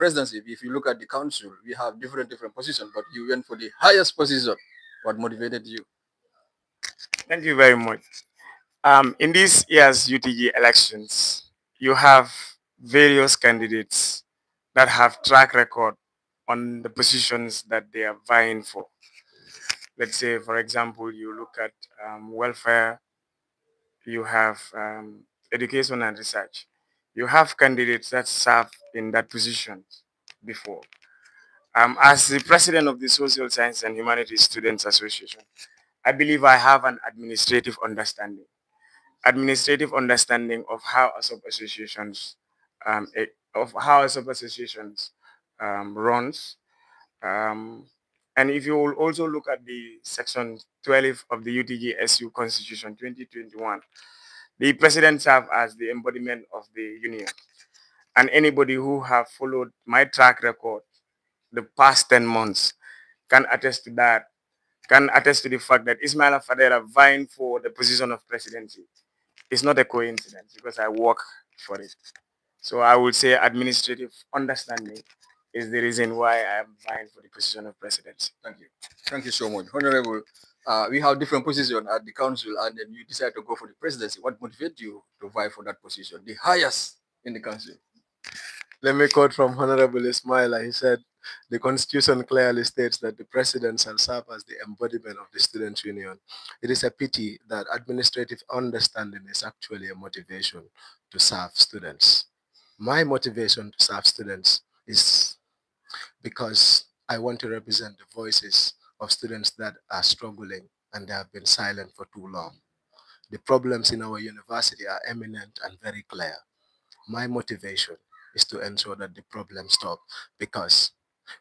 presidency, if you look at the council, we have different positions, but you went for the highest position. What motivated you? Thank you very much. In this year's UTG elections, you have various candidates that have track record on the positions that they are vying for. Let's say, for example, you look at welfare, you have education and research. You have candidates that serve in that position before. As the president of the Social Science and Humanities Students Association, I believe I have an administrative understanding of how a sub associations runs. Um, and if you will also look at the section 12 of the UTGSU Constitution 2021, the president serves as the embodiment of the union. And anybody who have followed my track record the past 10 months can attest to that, can attest to the fact that Ismaila Fadera vying for the position of presidency is not a coincidence because I work for it. So I would say administrative understanding is the reason why I am vying for the position of presidency. Thank you. Thank you so much. Honorable, we have different positions at the council, and then you decide to go for the presidency. What motivated you to vie for that position, the highest in the council? Let me quote from Honorable Ismaila. He said, the Constitution clearly states that the President shall serve as the embodiment of the Students' Union. It is a pity that administrative understanding is actually a motivation to serve students. My motivation to serve students is because I want to represent the voices of students that are struggling and they have been silent for too long. The problems in our university are eminent and very clear. My motivation is to ensure that the problems stop, because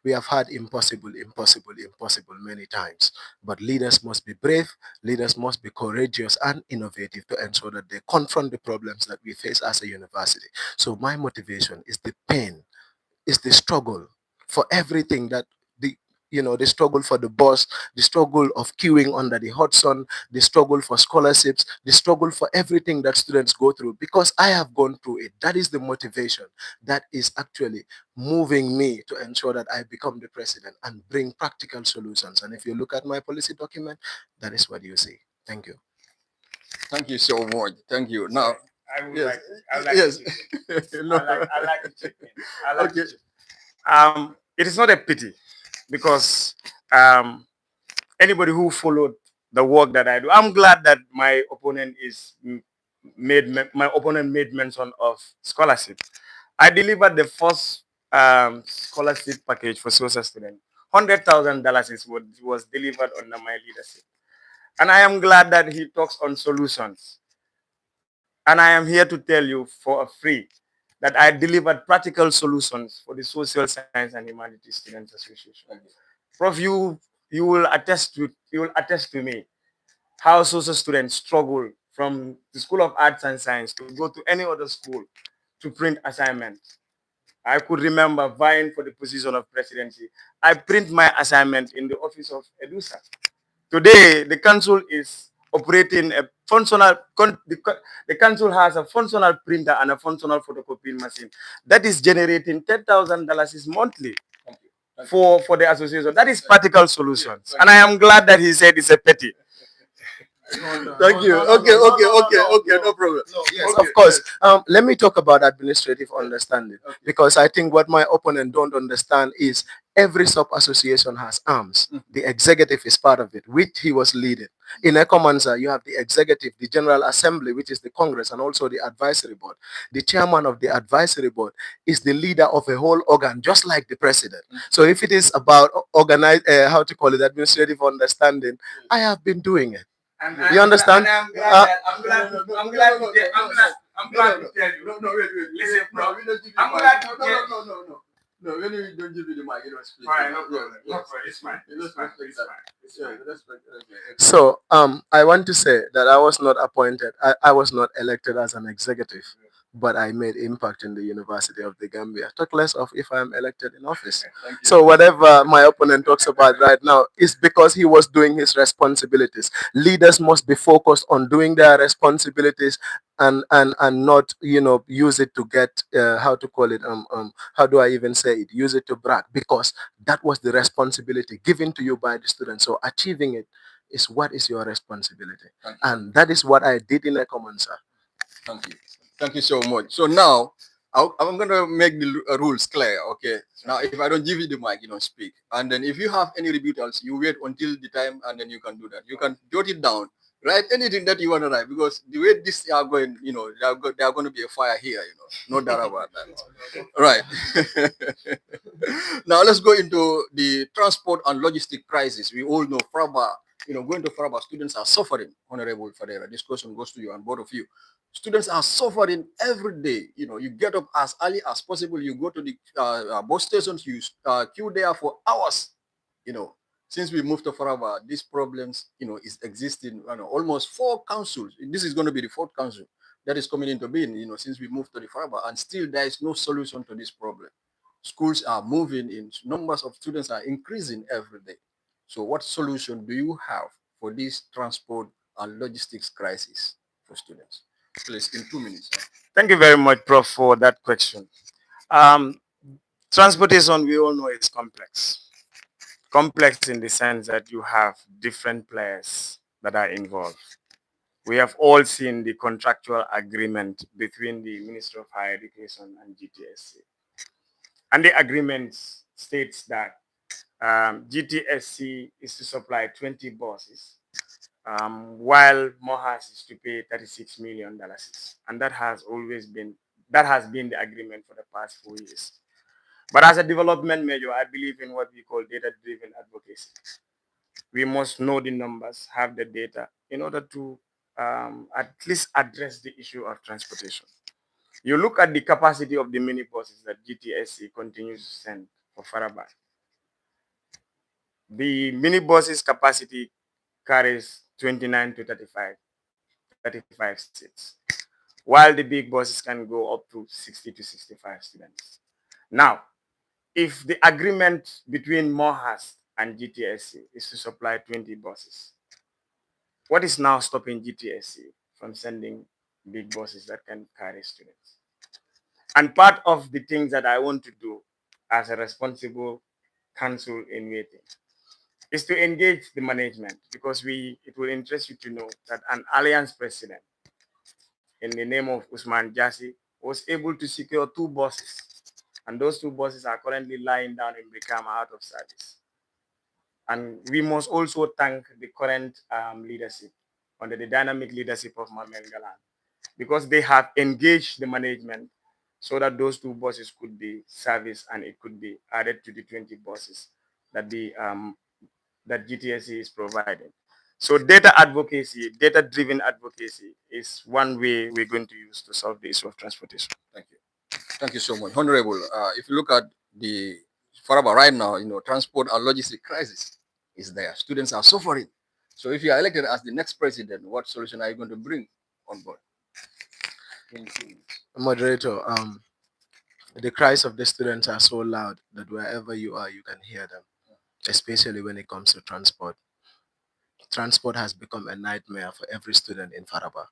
we have had impossible many times. But leaders must be brave, leaders must be courageous and innovative to ensure that they confront the problems that we face as a university. So my motivation is the pain, is the struggle for everything that the struggle for the bus, the struggle of queuing under the hot sun, the struggle for scholarships, the struggle for everything that students go through, because I have gone through it. That is the motivation that is actually moving me to ensure that I become the president and bring practical solutions. And if you look at my policy document, that is what you see. Thank you. Thank you so much. Thank you. Now, I would like yes. no. I like to chip in. It is not a pity because anybody who followed the work that I do, I'm glad that my opponent made mention of scholarship. I delivered the first scholarship package for social students. $100,000 was delivered under my leadership. And I am glad that he talks on solutions. And I am here to tell you for a free that I delivered practical solutions for the Social Science and Humanities Students Association. Prof, you will attest to me how social students struggle from the School of Arts and Science to go to any other school to print assignments. I could remember vying for the position of presidency. I print my assignment in the office of Edusa. Today, the council is operating a functional, the council has a functional printer and a functional photocopying machine that is generating $10,000 monthly for the association. That is practical solutions. And I am glad that he said it's a petty. Thank you. Okay, no problem. Yes, of course. Let me talk about administrative understanding, because I think what my opponent don't understand is every sub-association has arms. The executive is part of it, which he was leading. In Ecomanza, you have the executive, the General Assembly, which is the Congress, and also the advisory board. The chairman of the advisory board is the leader of a whole organ, just like the president. So if it is about administrative understanding, I have been doing it. You understand? I'm glad to tell you. No, wait. Listen, bro. I'm glad to tell you. No, when we don't give you the mic, you don't speak. Fine, no problem. It's fine. So I want to say that I was not appointed, I was not elected as an executive. but I made impact in the University of the Gambia. Talk less of if I am elected in office. Thank you. So whatever my opponent talks about right now is because he was doing his responsibilities. Leaders must be focused on doing their responsibilities and not use it to get how to call it how do I even say it, use it to brag, because that was the responsibility given to you by the student. So achieving it is what is your responsibility, Thank you. and that is what I did in a common, sir. Thank you. Thank you so much. So now I'm going to make the rules clear. Okay. Now, if I don't give you the mic, you don't speak. And then if you have any rebuttals, you wait until the time and then you can do that. You can jot it down. Write anything that you want to write, because the way this are going, they are going to be a fire here, no doubt about that. Right. Now let's go into the transport and logistic crisis. We all know Fraba, going to Fraba, students are suffering. Honorable Fadera, this question goes to you and both of you. Students are suffering every day. You get up as early as possible. You go to the bus stations. You queue there for hours. You know, since we moved to Faraba, these problems, is existing. Almost 4 councils. This is going to be the fourth council that is coming into being. Since we moved to the Faraba, and still there is no solution to this problem. Schools are moving in. Numbers of students are increasing every day. So, what solution do you have for this transport and logistics crisis for students? Please, in 2 minutes. Thank you very much, Prof, for that question. Um, Transportation, we all know, is complex. Complex in the sense that you have different players that are involved. We have all seen the contractual agreement between the Ministry of Higher Education and GTSC. And the agreement states that GTSC is to supply 20 buses, while Mohas is to pay $36 million. And that has been the agreement for the past 4 years. But as a development measure, I believe in what we call data-driven advocacy. We must know the numbers, have the data in order to at least address the issue of transportation. You look at the capacity of the minibuses that GTSC continues to send for Faraba. The minibuses capacity carries 29 to 35 seats, while the big buses can go up to 60 to 65 students. Now, if the agreement between Mohas and GTSC is to supply 20 buses, what is now stopping GTSC from sending big buses that can carry students? And part of the things that I want to do as a responsible council in waiting is to engage the management, because it will interest you to know that an alliance president in the name of Usman Jassi was able to secure 2 buses. And those 2 buses are currently lying down in Brikama out of service. And we must also thank the current leadership, under the dynamic leadership of Mamel Galan, because they have engaged the management so that those 2 buses could be serviced and it could be added to the 20 buses that that GTSC is providing. So data advocacy, data-driven advocacy is one way we're going to use to solve the issue of transportation. Thank you. Thank you so much. Honorable, if you look at the Faraba right now, transport and logistic crisis is there. Students are suffering. So if you are elected as the next president, what solution are you going to bring on board? Moderator, the cries of the students are so loud that wherever you are, you can hear them, especially when it comes to transport. Transport has become a nightmare for every student in Faraba.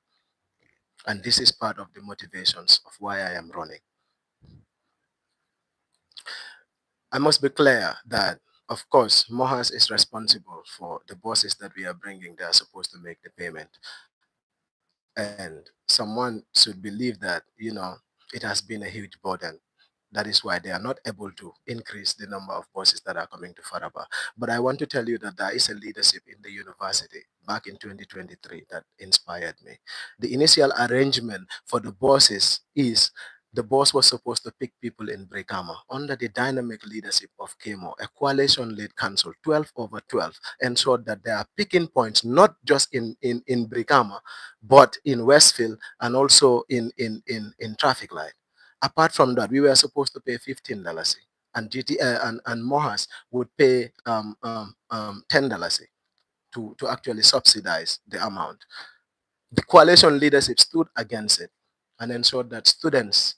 And this is part of the motivations of why I am running. I must be clear that, of course, Mohas is responsible for the buses that we are bringing. They are supposed to make the payment. And someone should believe that, it has been a huge burden. That is why they are not able to increase the number of buses that are coming to Faraba. But I want to tell you that there is a leadership in the university back in 2023 that inspired me. The initial arrangement for the buses is the bus was supposed to pick people in Brekama under the dynamic leadership of KEMO, a coalition-led council, 12 over 12, ensured that there are picking points not just in Brekama, but in Westfield and also in traffic light. Apart from that, we were supposed to pay $15, and and Mohas would pay $10 to actually subsidize the amount. The coalition leadership stood against it. and ensured that students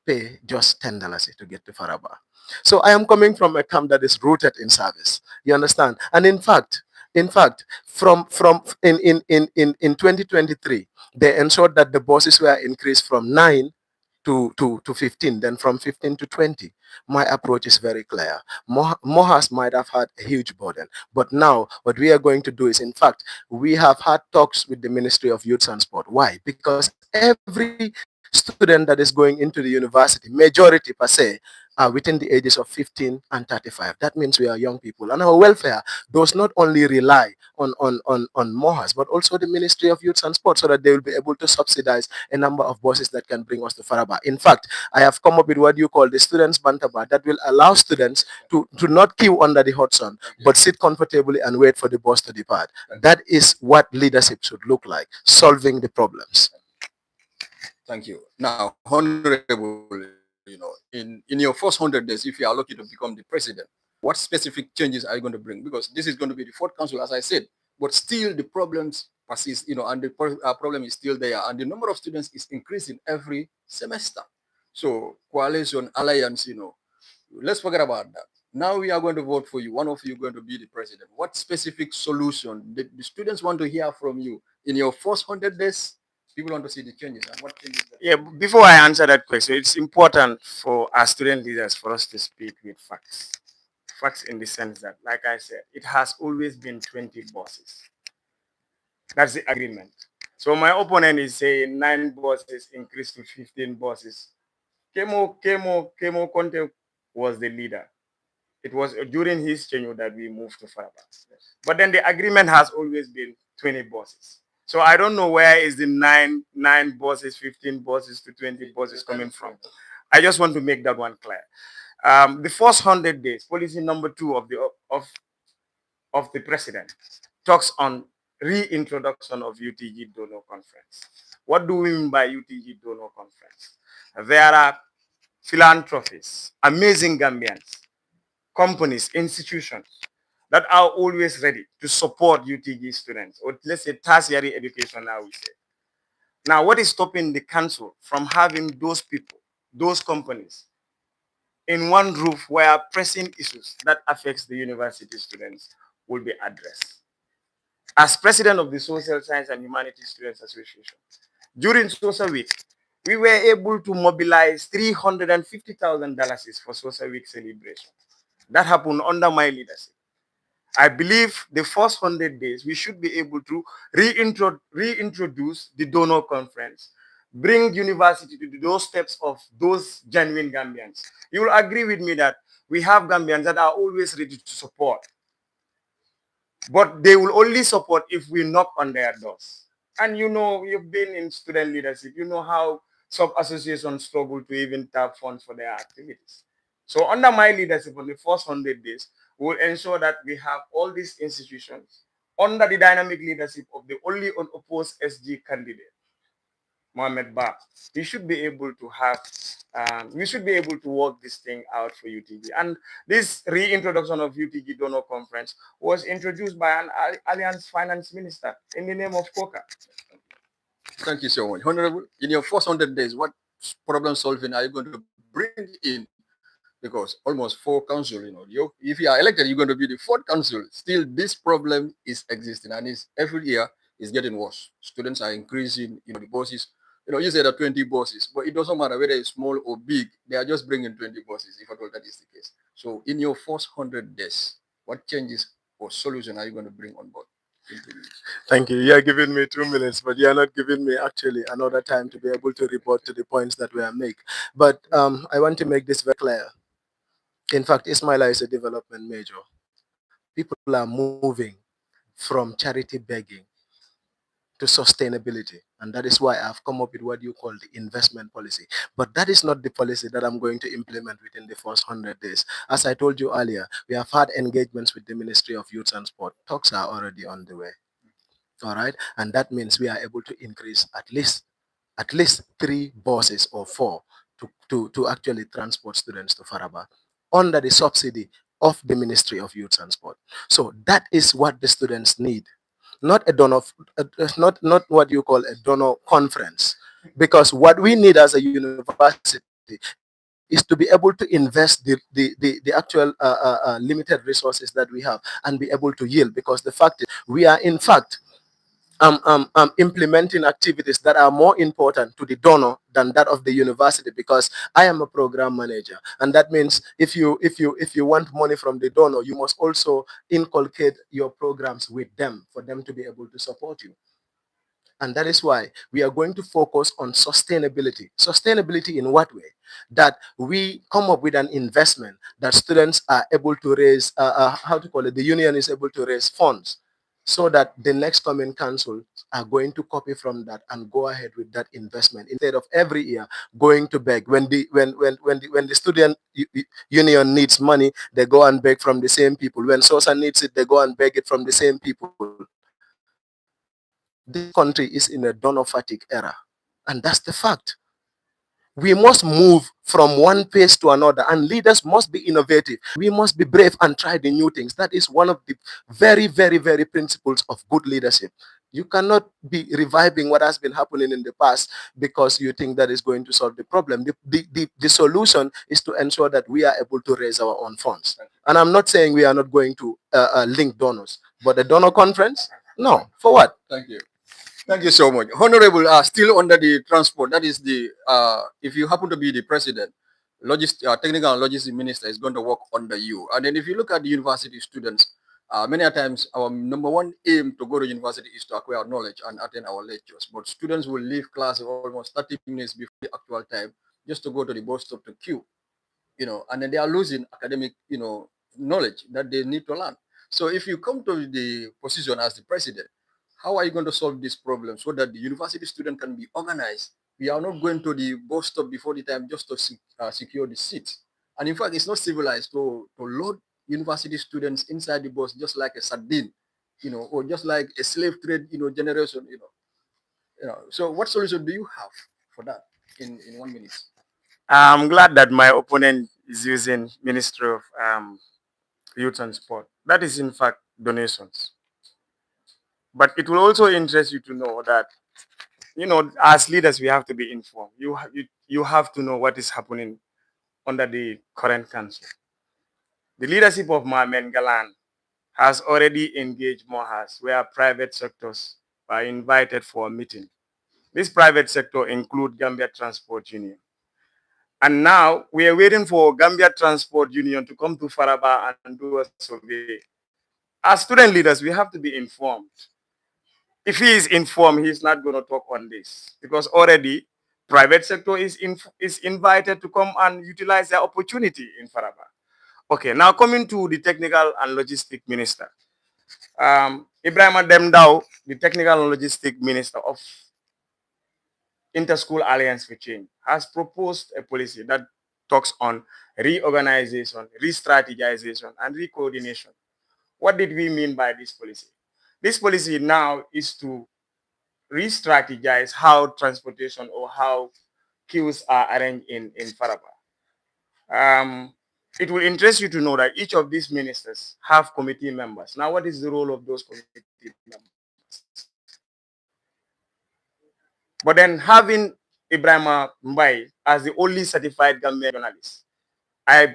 pay just $10 to get to Faraba. So I am coming from a camp that is rooted in service. You understand? And in fact, from in 2023, they ensured that the buses were increased from 9 to 15, then from 15 to 20. My approach is very clear. Mohas might have had a huge burden, but now what we are going to do is, in fact, we have had talks with the Ministry of Youth and Sport. Why? Because every student that is going into the university, majority per se, are within the ages of 15 and 35. That means we are young people. And our welfare does not only rely on Mohas, but also the Ministry of Youth and Sport, so that they will be able to subsidize a number of buses that can bring us to Faraba. In fact, I have come up with what you call the students' bantaba that will allow students to not queue under the hot sun, but sit comfortably and wait for the bus to depart. That is what leadership should look like, solving the problems. Thank you. Now, Honorable, in your first 100 days, if you are lucky to become the president, what specific changes are you going to bring? Because this is going to be the fourth council, as I said, but still the problems persist, and the problem is still there, and the number of students is increasing every semester. So, coalition, alliance, let's forget about that. Now we are going to vote for you. One of you going to be the president. What specific solution the students want to hear from you in your first 100 days? People want to see the changes and what changes. Yeah, before I answer that question, it's important for our student leaders for us to speak with facts. Facts in the sense that, like I said, it has always been 20 bosses. That's the agreement. So my opponent is saying 9 bosses increased to 15 bosses. Kemo Conte was the leader. It was during his tenure that we moved to Faraba. But then the agreement has always been 20 bosses. So I don't know where is the nine bosses, 15 bosses to 20 bosses coming from. I just want to make that one clear. The first 100 days, policy number 2 of the president talks on reintroduction of UTG donor conference. What do we mean by UTG donor conference? There are philanthropists, amazing Gambians, companies, institutions that are always ready to support UTG students, or let's say tertiary education now we say. Now, what is stopping the council from having those people, those companies, in one roof where pressing issues that affects the university students will be addressed? As president of the Social Science and Humanities Students Association, during Social Week, we were able to mobilize $350,000 for Social Week celebration. That happened under my leadership. I believe the first 100 days, we should be able to reintroduce the donor conference, bring university to those steps of those genuine Gambians. You will agree with me that we have Gambians that are always ready to support, but they will only support if we knock on their doors. And you've been in student leadership, you know how sub-associations struggle to even tap funds for their activities. So under my leadership on the first 100 days, we will ensure that we have all these institutions under the dynamic leadership of the only unopposed SG candidate, Mohamed Ba. We should be able to work this thing out for UTG. And this reintroduction of UTG donor conference was introduced by an Alliance finance minister in the name of Coca. Thank you so much. Honorable, in your first 100 days, what problem solving are you going to bring in? Because almost 4 council, if you are elected, you're going to be the 4th council. Still, this problem is existing, and is every year is getting worse. Students are increasing, the bosses. You say that 20 bosses, but it doesn't matter whether it's small or big. They are just bringing 20 bosses, if at all that is the case. So, in your first 100 days, what changes or solution are you going to bring on board? Thank you. You're giving me 2 minutes, but you're not giving me actually another time to be able to report to the points that we are make. But I want to make this very clear. In fact, Ismaila is a development major. People are moving from charity begging to sustainability. And that is why I've come up with what you call the investment policy. But that is not the policy that I'm going to implement within the first 100 days. As I told you earlier, we have had engagements with the Ministry of Youth and Sport. Talks are already on the way. All right. And that means we are able to increase at least 3 buses or 4 to actually transport students to Faraba under the subsidy of the Ministry of Youth and Sport. So that is what the students need, not a donor, not what you call a donor conference. Because what we need as a university is to be able to invest the actual limited resources that we have and be able to yield. Because the fact is, we are in fact implementing activities that are more important to the donor than that of the university, because I am a program manager, and that means if you want money from the donor, you must also inculcate your programs with them for them to be able to support you. And that is why we are going to focus on sustainability. Sustainability in what way? That we come up with an investment that students are able to raise, how to call it, the union is able to raise funds so that the next coming council are going to copy from that and go ahead with that investment instead of every year going to beg. When the student union needs money, they go and beg from the same people. When SOSA needs it, they go and beg it from the same people. This country is in a donophatic era, and that's the fact. We must move from one pace to another, and leaders must be innovative. We must be brave and try the new things. That is one of the very principles of good leadership. You cannot be reviving what has been happening in the past because you think that is going to solve the problem. The solution is to ensure that we are able to raise our own funds. And I'm not saying we are not going to link donors, but the donor conference, no. For what? Thank you. Thank you so much. Honorable, still under the transport, that is the, if you happen to be the president, technical and logistics minister is going to work under you. And then if you look at the university students, many a times our number one aim to go to university is to acquire knowledge and attend our lectures. But students will leave class almost 30 minutes before the actual time just to go to the bus stop to queue, and then they are losing academic, knowledge that they need to learn. So if you come to the position as the president, how are you going to solve this problem so that the university student can be organized? We are not going to the bus stop before the time just to secure the seats. And in fact, it's not civilized to load university students inside the bus just like a sardine, or just like a slave trade, generation, So what solution do you have for that in 1 minute? I'm glad that my opponent is using Ministry of Youth and Sport. That is in fact donations. But it will also interest you to know that, as leaders we have to be informed. You have to know what is happening under the current council. The leadership of Mohamed Galan has already engaged Mohas, where private sectors are invited for a meeting. This private sector include Gambia Transport Union. And now we are waiting for Gambia Transport Union to come to Faraba and do a survey. As student leaders, we have to be informed. If he is informed, he is not going to talk on this because already private sector is invited to come and utilize their opportunity in Faraba. Okay, now coming to the technical and logistic minister. Ibrahim Demdao, the technical and logistic minister of Interschool Alliance for Change, has proposed a policy that talks on reorganization, re-strategization, and re-coordination. What did we mean by this policy? This policy now is to re-strategize how transportation or how queues are arranged in Faraba. It will interest you to know that each of these ministers have committee members. Now, what is the role of those committee members? But then having Ibrahima Mbai as the only certified Gambian journalist, I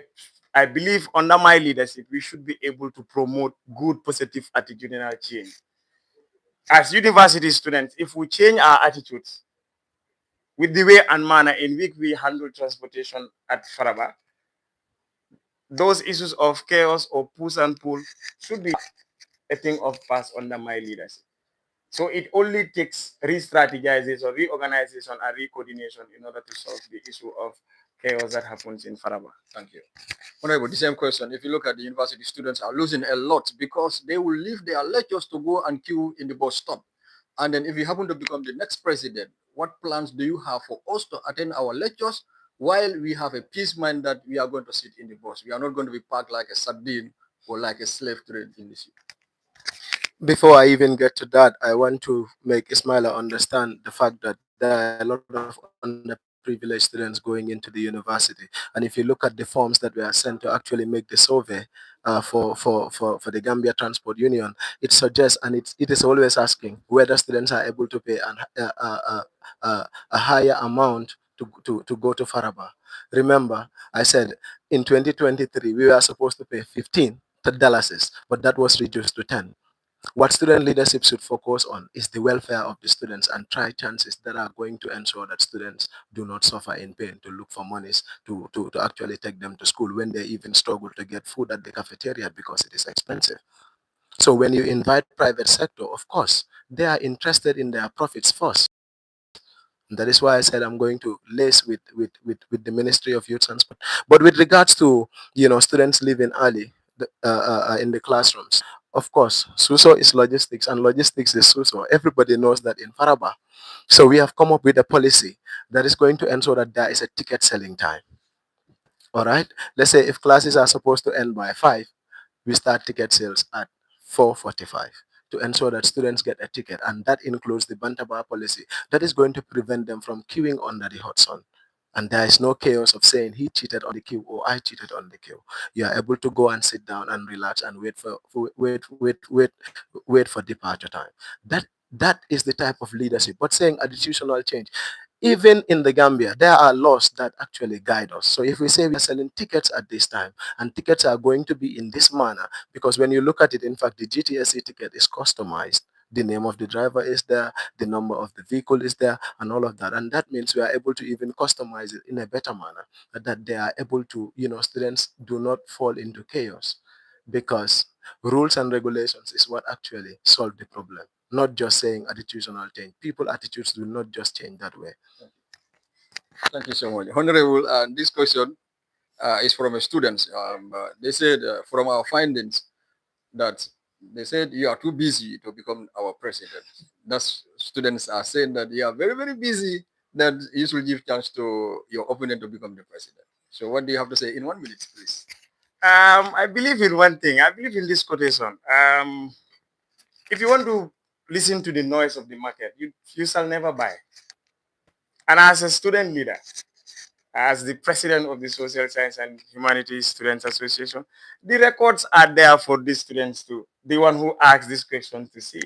I believe under my leadership, we should be able to promote good, positive attitudinal change. As university students, if we change our attitudes with the way and manner in which we handle transportation at Faraba, those issues of chaos or push and pull should be a thing of past under my leadership. So it only takes re-strategization, reorganization, and re-coordination in order to solve the issue of chaos that happens in Faraba. Thank you. Honorable, the same question. If you look at the university students are losing a lot because they will leave their lectures to go and queue in the bus stop. And then if you happen to become the next president, what plans do you have for us to attend our lectures while we have a peace mind that we are going to sit in the bus? We are not going to be parked like a sardine or like a slave trade in this. Before I even get to that, I want to make Ismaila understand the fact that there are a lot of underprivileged students going into the university. And if you look at the forms that were sent to actually make the survey, for the Gambia Transport Union, it suggests and it is always asking whether students are able to pay a higher amount to go to Faraba. Remember, I said in 2023 we were supposed to pay $15, but that was reduced to 10. What student leadership should focus on is the welfare of the students and try chances that are going to ensure that students do not suffer in pain to look for monies to actually take them to school when they even struggle to get food at the cafeteria because it is expensive. So when you invite private sector, of course, they are interested in their profits first. That is why I said I'm going to lace with the Ministry of Youth Transport. But with regards to students leaving early in the classrooms, of course, SUSO is logistics and logistics is SUSO. Everybody knows that in Faraba. So we have come up with a policy that is going to ensure that there is a ticket selling time. All right. Let's say if classes are supposed to end by 5, we start ticket sales at 4:45 to ensure that students get a ticket, and that includes the Bantaba policy that is going to prevent them from queuing under the hot sun. And there is no chaos of saying he cheated on the queue or I cheated on the queue. You are able to go and sit down and relax and wait for departure time. That is the type of leadership. But saying additional change, even in the Gambia, there are laws that actually guide us. So if we say we are selling tickets at this time, and tickets are going to be in this manner, because when you look at it, in fact, the GTSC ticket is customized. The name of the driver is there, the number of the vehicle is there, and all of that. And that means we are able to even customize it in a better manner, that they are able to, students do not fall into chaos, because rules and regulations is what actually solve the problem, not just saying attitudinal change. People attitudes do not just change that way. Thank you so much. Honorable, this question is from a student. They said from our findings that they said you are too busy to become our president. That's students are saying that you are very, very busy, that you should give chance to your opponent to become the president. So what do you have to say in 1 minute, please? I believe in one thing. I believe in this quotation. If you want to listen to the noise of the market, you shall never buy. And as a student leader, as the president of the Social Science and Humanities Students Association, the records are there for the students to, the one who asked this question, to see.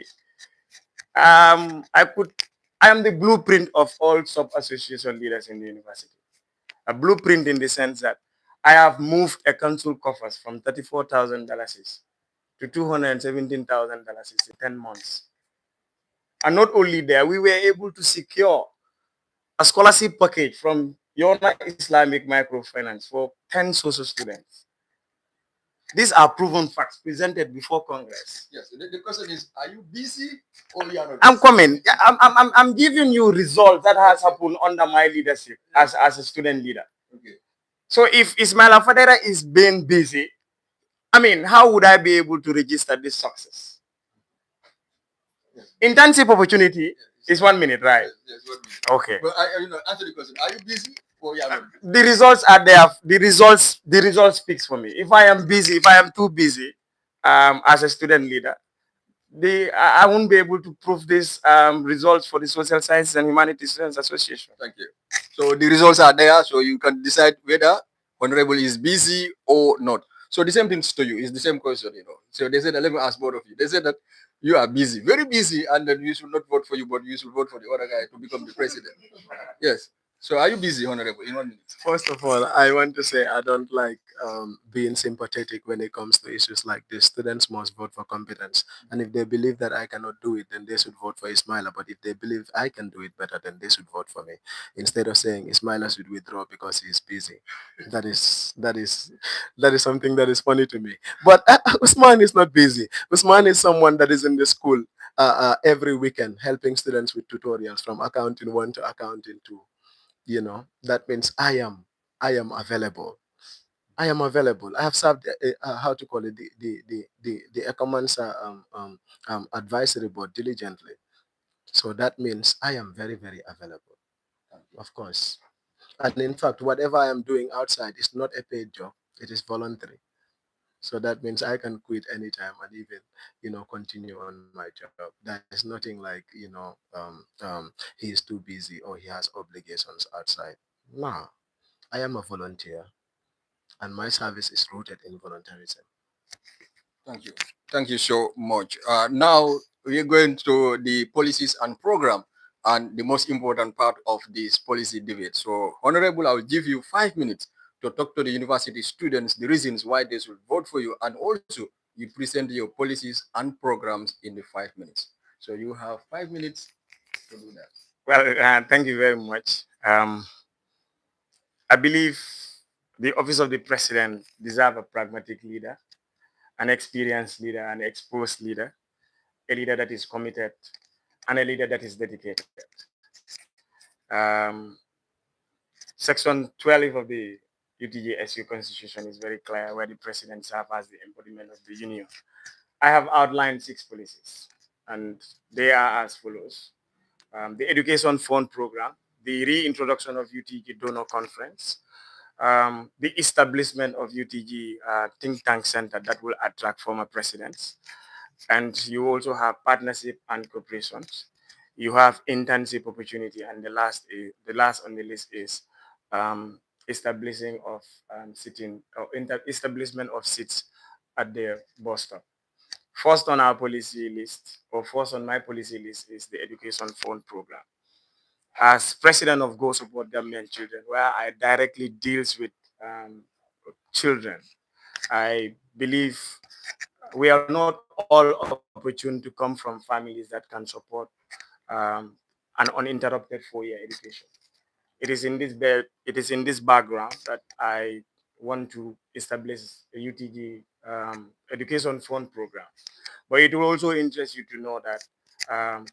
I am the blueprint of all sub-association leaders in the university. A blueprint in the sense that I have moved a council coffers from $34,000 to $217,000 in 10 months. And not only there, we were able to secure a scholarship package from Yona Islamic Microfinance for 10 social students. These are proven facts presented before Congress. Yes, the question is, are you busy or you are not busy? I'm coming. I'm giving you results that has happened under my leadership as a student leader. Okay. So if Ismail Fadera is being busy, I mean, how would I be able to register this success? Yes. Internship opportunity is 1 minute, right? Yes, 1 minute. Okay. But answer the question. Are you busy or you are not busy? The results are there. The results speaks for me. If I am busy, if I am too busy, as a student leader, I won't be able to prove these results for the Social Sciences and Humanities Students Association. Thank you. So the results are there, so you can decide whether Honorable is busy or not. So the same things to you. It's the same question. So they said, let me ask both of you. They said that you are busy, very busy, and then you should not vote for you, but you should vote for the other guy to become the president. Yes. So are you busy, Honorable, in 1 minute? First of all, I want to say I don't like being sympathetic when it comes to issues like this. Students must vote for competence. And if they believe that I cannot do it, then they should vote for Ismaila. But if they believe I can do it better, then they should vote for me. Instead of saying Ismaila should withdraw because he's busy. That is something that is funny to me. But Usman is not busy. Usman is someone that is in the school every weekend helping students with tutorials from accounting 1 to accounting 2. That means I am available. I am available. I have served how to call it, the Ecomansa advisory board diligently. So that means I am very, very available, of course. And in fact, whatever I am doing outside is not a paid job. It is voluntary. So that means I can quit anytime and even, continue on my job. There is nothing like, he is too busy or he has obligations outside. No, I am a volunteer and my service is rooted in volunteerism. Thank you. Thank you so much. Now we're going to the policies and program and the most important part of this policy debate. So, Honorable, I will give you 5 minutes to talk to the university students the reasons why they should vote for you, and also you present your policies and programs in the 5 minutes. So you have 5 minutes to do that. Well, thank you very much. I believe the office of the president deserve a pragmatic leader, an experienced leader, an exposed leader, a leader that is committed, and a leader that is dedicated. Section 12 of the UTGSU Constitution is very clear, where the president serves as the embodiment of the union. I have outlined 6 policies, and they are as follows. The Education Fund Program, the reintroduction of UTG Donor Conference, the establishment of UTG think tank center that will attract former presidents. And you also have partnership and cooperations. You have internship opportunity, and the last on the list is um, establishing of sitting or establishment of seats at the bus stop. First on our policy list, or first on my policy list, is the Education Fund Program. As president of Go Support Government Children, where I directly deals with um, children, I believe we are not all opportune to come from families that can support um, an uninterrupted 4-year education. It is in this background that I want to establish a UTG education fund program. But it will also interest you to know that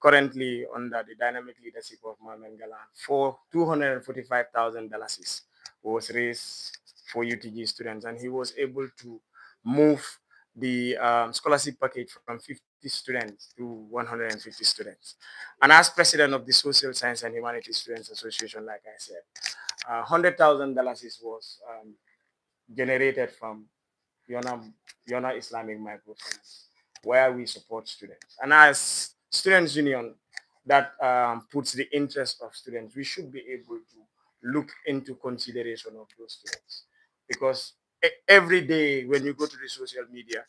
currently, under the dynamic leadership of Mohamed Galan, for $245,000 was raised for UTG students, and he was able to move the scholarship package from 50 students to 150 students. And as president of the Social Science and Humanities Students Association, like I said, $100,000 was generated from Yona, Yona Islamic Microfinance, where we support students. And as Students' Union that puts the interest of students, we should be able to look into consideration of those students. Because every day when you go to the social media,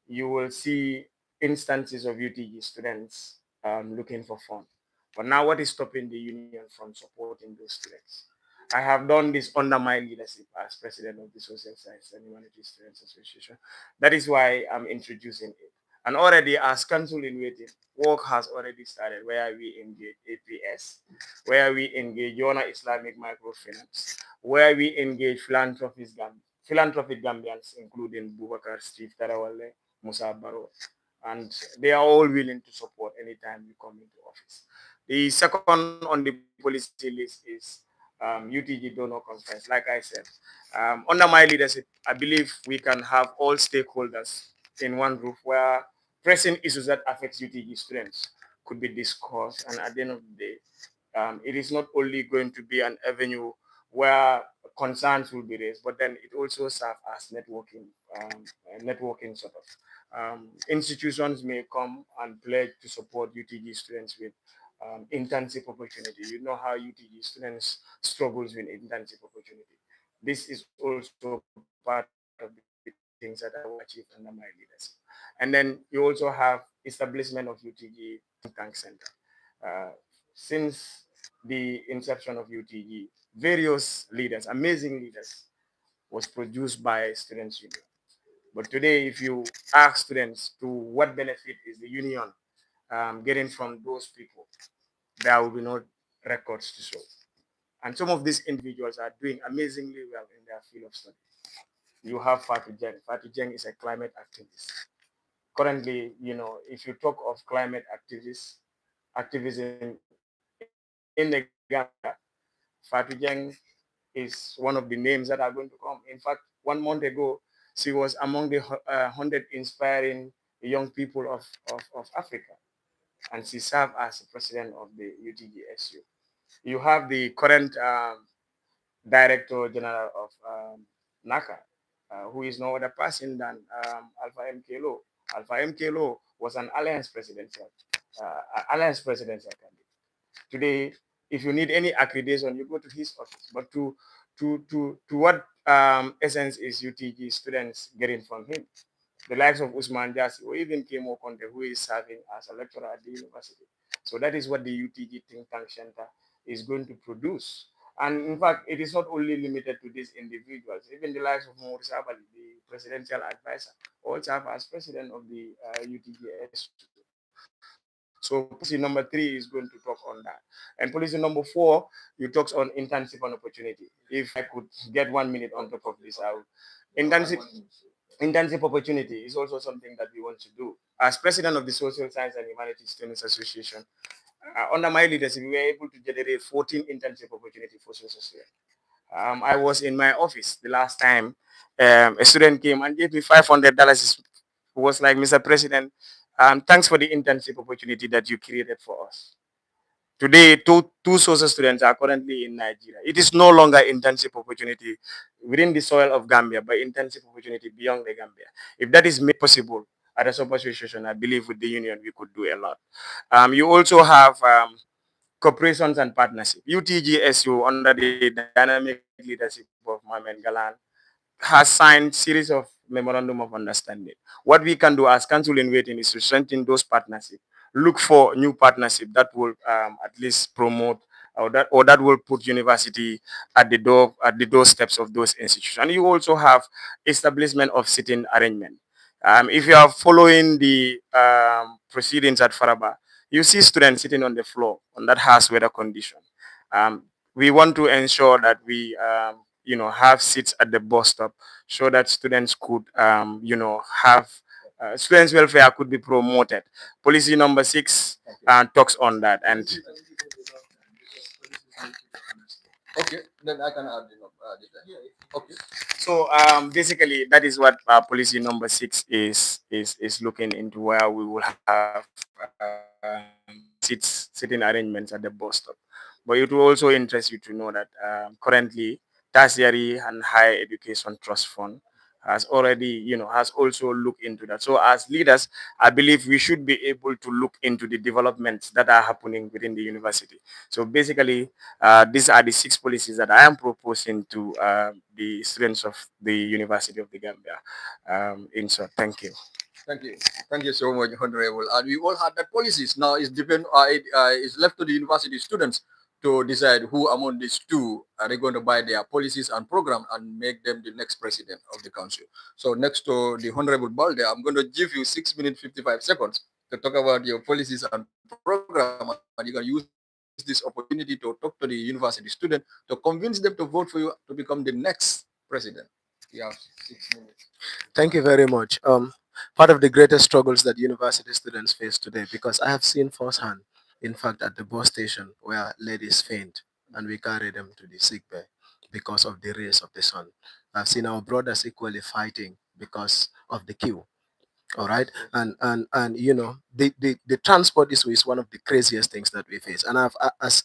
you will see instances of UTG students looking for fun. But now, what is stopping the union from supporting those students? I have done this under my leadership as president of the Social Science and Humanities Students Association. That is why I'm introducing it. And already, as council in waiting, work has already started where we engage APS, where we engage Yona Islamic Microfinance, where we engage philanthropic Gambians, including Bubakar, Steve Tarawale, Musa Baro, and they are all willing to support anytime you come into office. The second on the policy list is UTG Donor Conference. Like I said, under my leadership, I believe we can have all stakeholders in one roof where pressing issues that affect UTG students could be discussed. And at the end of the day, it is not only going to be an avenue where concerns will be raised, but then it also serves as networking sort of. Institutions may come and pledge to support UTG students with internship opportunity. You know how UTG students struggles with internship opportunity. This is also part of the things that I want to achieve under my leadership. And then you also have establishment of UTG think tank center. Since the inception of UTG, various leaders, amazing leaders, was produced by Students' Union. But today, if you ask students to what benefit is the union getting from those people, there will be no records to show. And some of these individuals are doing amazingly well in their field of study. You have Fatu Jeng. Fatu Jeng is a climate activist. Currently, if you talk of climate activism in the Gambia, Fatu Jeng is one of the names that are going to come. In fact, 1 month ago, she was among the 100 inspiring young people of Africa, and she served as the president of the UTGSU. You have the current director general of NACA, who is no other person than Alpha MKLO. Alpha MKLO was an alliance presidential candidate. Today, if you need any accreditation, you go to his office. But to what essence is UTG students getting from him? the likes of Usman Jasi, or even Kemo Conte, who is serving as a lecturer at the university. So that is what the UTG Think Tank Center is going to produce. And in fact, it is not only limited to these individuals. Even the likes of Maurice Abali, the presidential advisor, also serve as president of the UTGSU. So policy number 3 is going to talk on that. And policy number 4, you talks on internship and opportunity. If I could get 1 minute on top of this, I would. Internship, internship opportunity is also something that we want to do. As president of the Social Science and Humanities Students Association, under my leadership, we were able to generate 14 internship opportunities for social students. I was in my office the last time. A student came and gave me $500. Was like, Mr. President, thanks for the internship opportunity that you created for us. Today, two social students are currently in Nigeria. It is no longer internship opportunity within the soil of Gambia, but internship opportunity beyond the Gambia. If that is made possible at a super association, I believe with the union we could do a lot. You also have corporations and partnership. UTGSU, under the dynamic leadership of Mohamed Galan, has signed series of memorandum of understanding. What we can do as council in waiting is to strengthen those partnerships, look for new partnership that will at least promote or that will put university at the doorsteps of those institutions. And you also have establishment of sitting arrangement. If you are following the proceedings at Faraba, you see students sitting on the floor on that harsh weather condition. Um, we want to ensure that we have seats at the bus stop so that students could have students welfare could be promoted. Policy number 6 talks on that. And Okay, then I can add okay. so basically that is what policy number 6 is looking into, where we will have sitting arrangements at the bus stop. But it will also interest you to know that currently tertiary and higher education trust fund has already, has also looked into that. So as leaders, I believe we should be able to look into the developments that are happening within the university. So basically, these are the 6 policies that I am proposing to the students of the University of the Gambia. In short, thank you. Thank you. Thank you so much, Honorable. And we all had that policies. Now it's left to the university students to decide who among these two are they going to buy their policies and program and make them the next president of the council. So next to the Honorable Balde, I'm going to give you 6 minutes 55 seconds to talk about your policies and program, and you can use this opportunity to talk to the university student to convince them to vote for you to become the next president. You have 6 minutes. Thank you very much. Part of the greatest struggles that university students face today, because I have seen firsthand, in fact, at the bus station where ladies faint and we carry them to the sick bay because of the rays of the sun. I've seen our brothers equally fighting because of the queue. All right, and the transport issue is one of the craziest things that we face, and as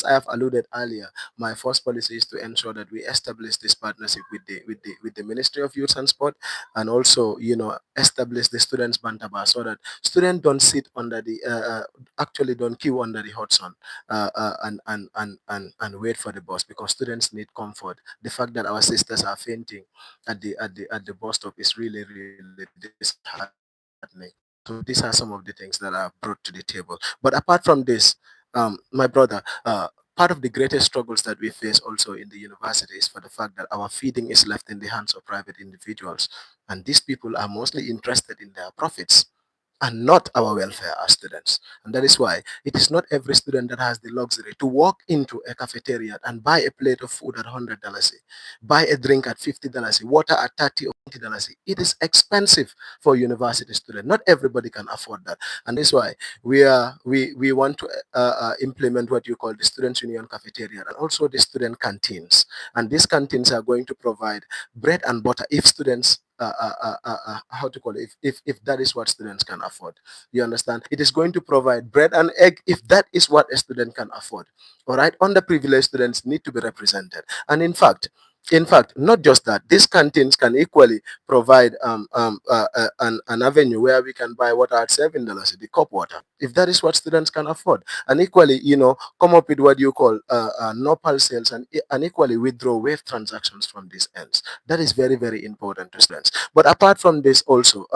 I have alluded earlier, my first policy is to ensure that we establish this partnership with the Ministry of Youth and Sport, and also establish the students bantaba, so that students don't sit under the actually don't queue under the hot sun and wait for the bus, because students need comfort. The fact that our sisters are fainting at the bus stop is really disheartening. So these are some of the things that I've brought to the table. But apart from this, my brother, part of the greatest struggles that we face also in the university is for the fact that our feeding is left in the hands of private individuals, and these people are mostly interested in their profits and not our welfare as students. And that is why it is not every student that has the luxury to walk into a cafeteria and buy a plate of food at $100, buy a drink at $50, water at $30 or $20. It is expensive for university students. Not everybody can afford that. And that's why we want to implement what you call the Students' Union Cafeteria and also the student canteens. And these canteens are going to provide bread and butter if students how to call it, if that is what students can afford. You understand? It is going to provide bread and egg if that is what a student can afford. All right, underprivileged students need to be represented. And in fact, In fact, not just that, these canteens can equally provide an avenue where we can buy water at $7 a the cup water, if that is what students can afford. And equally, come up with what you call nopal sales, and equally withdraw wave transactions from these ends. That is very, very important to students. But apart from this also,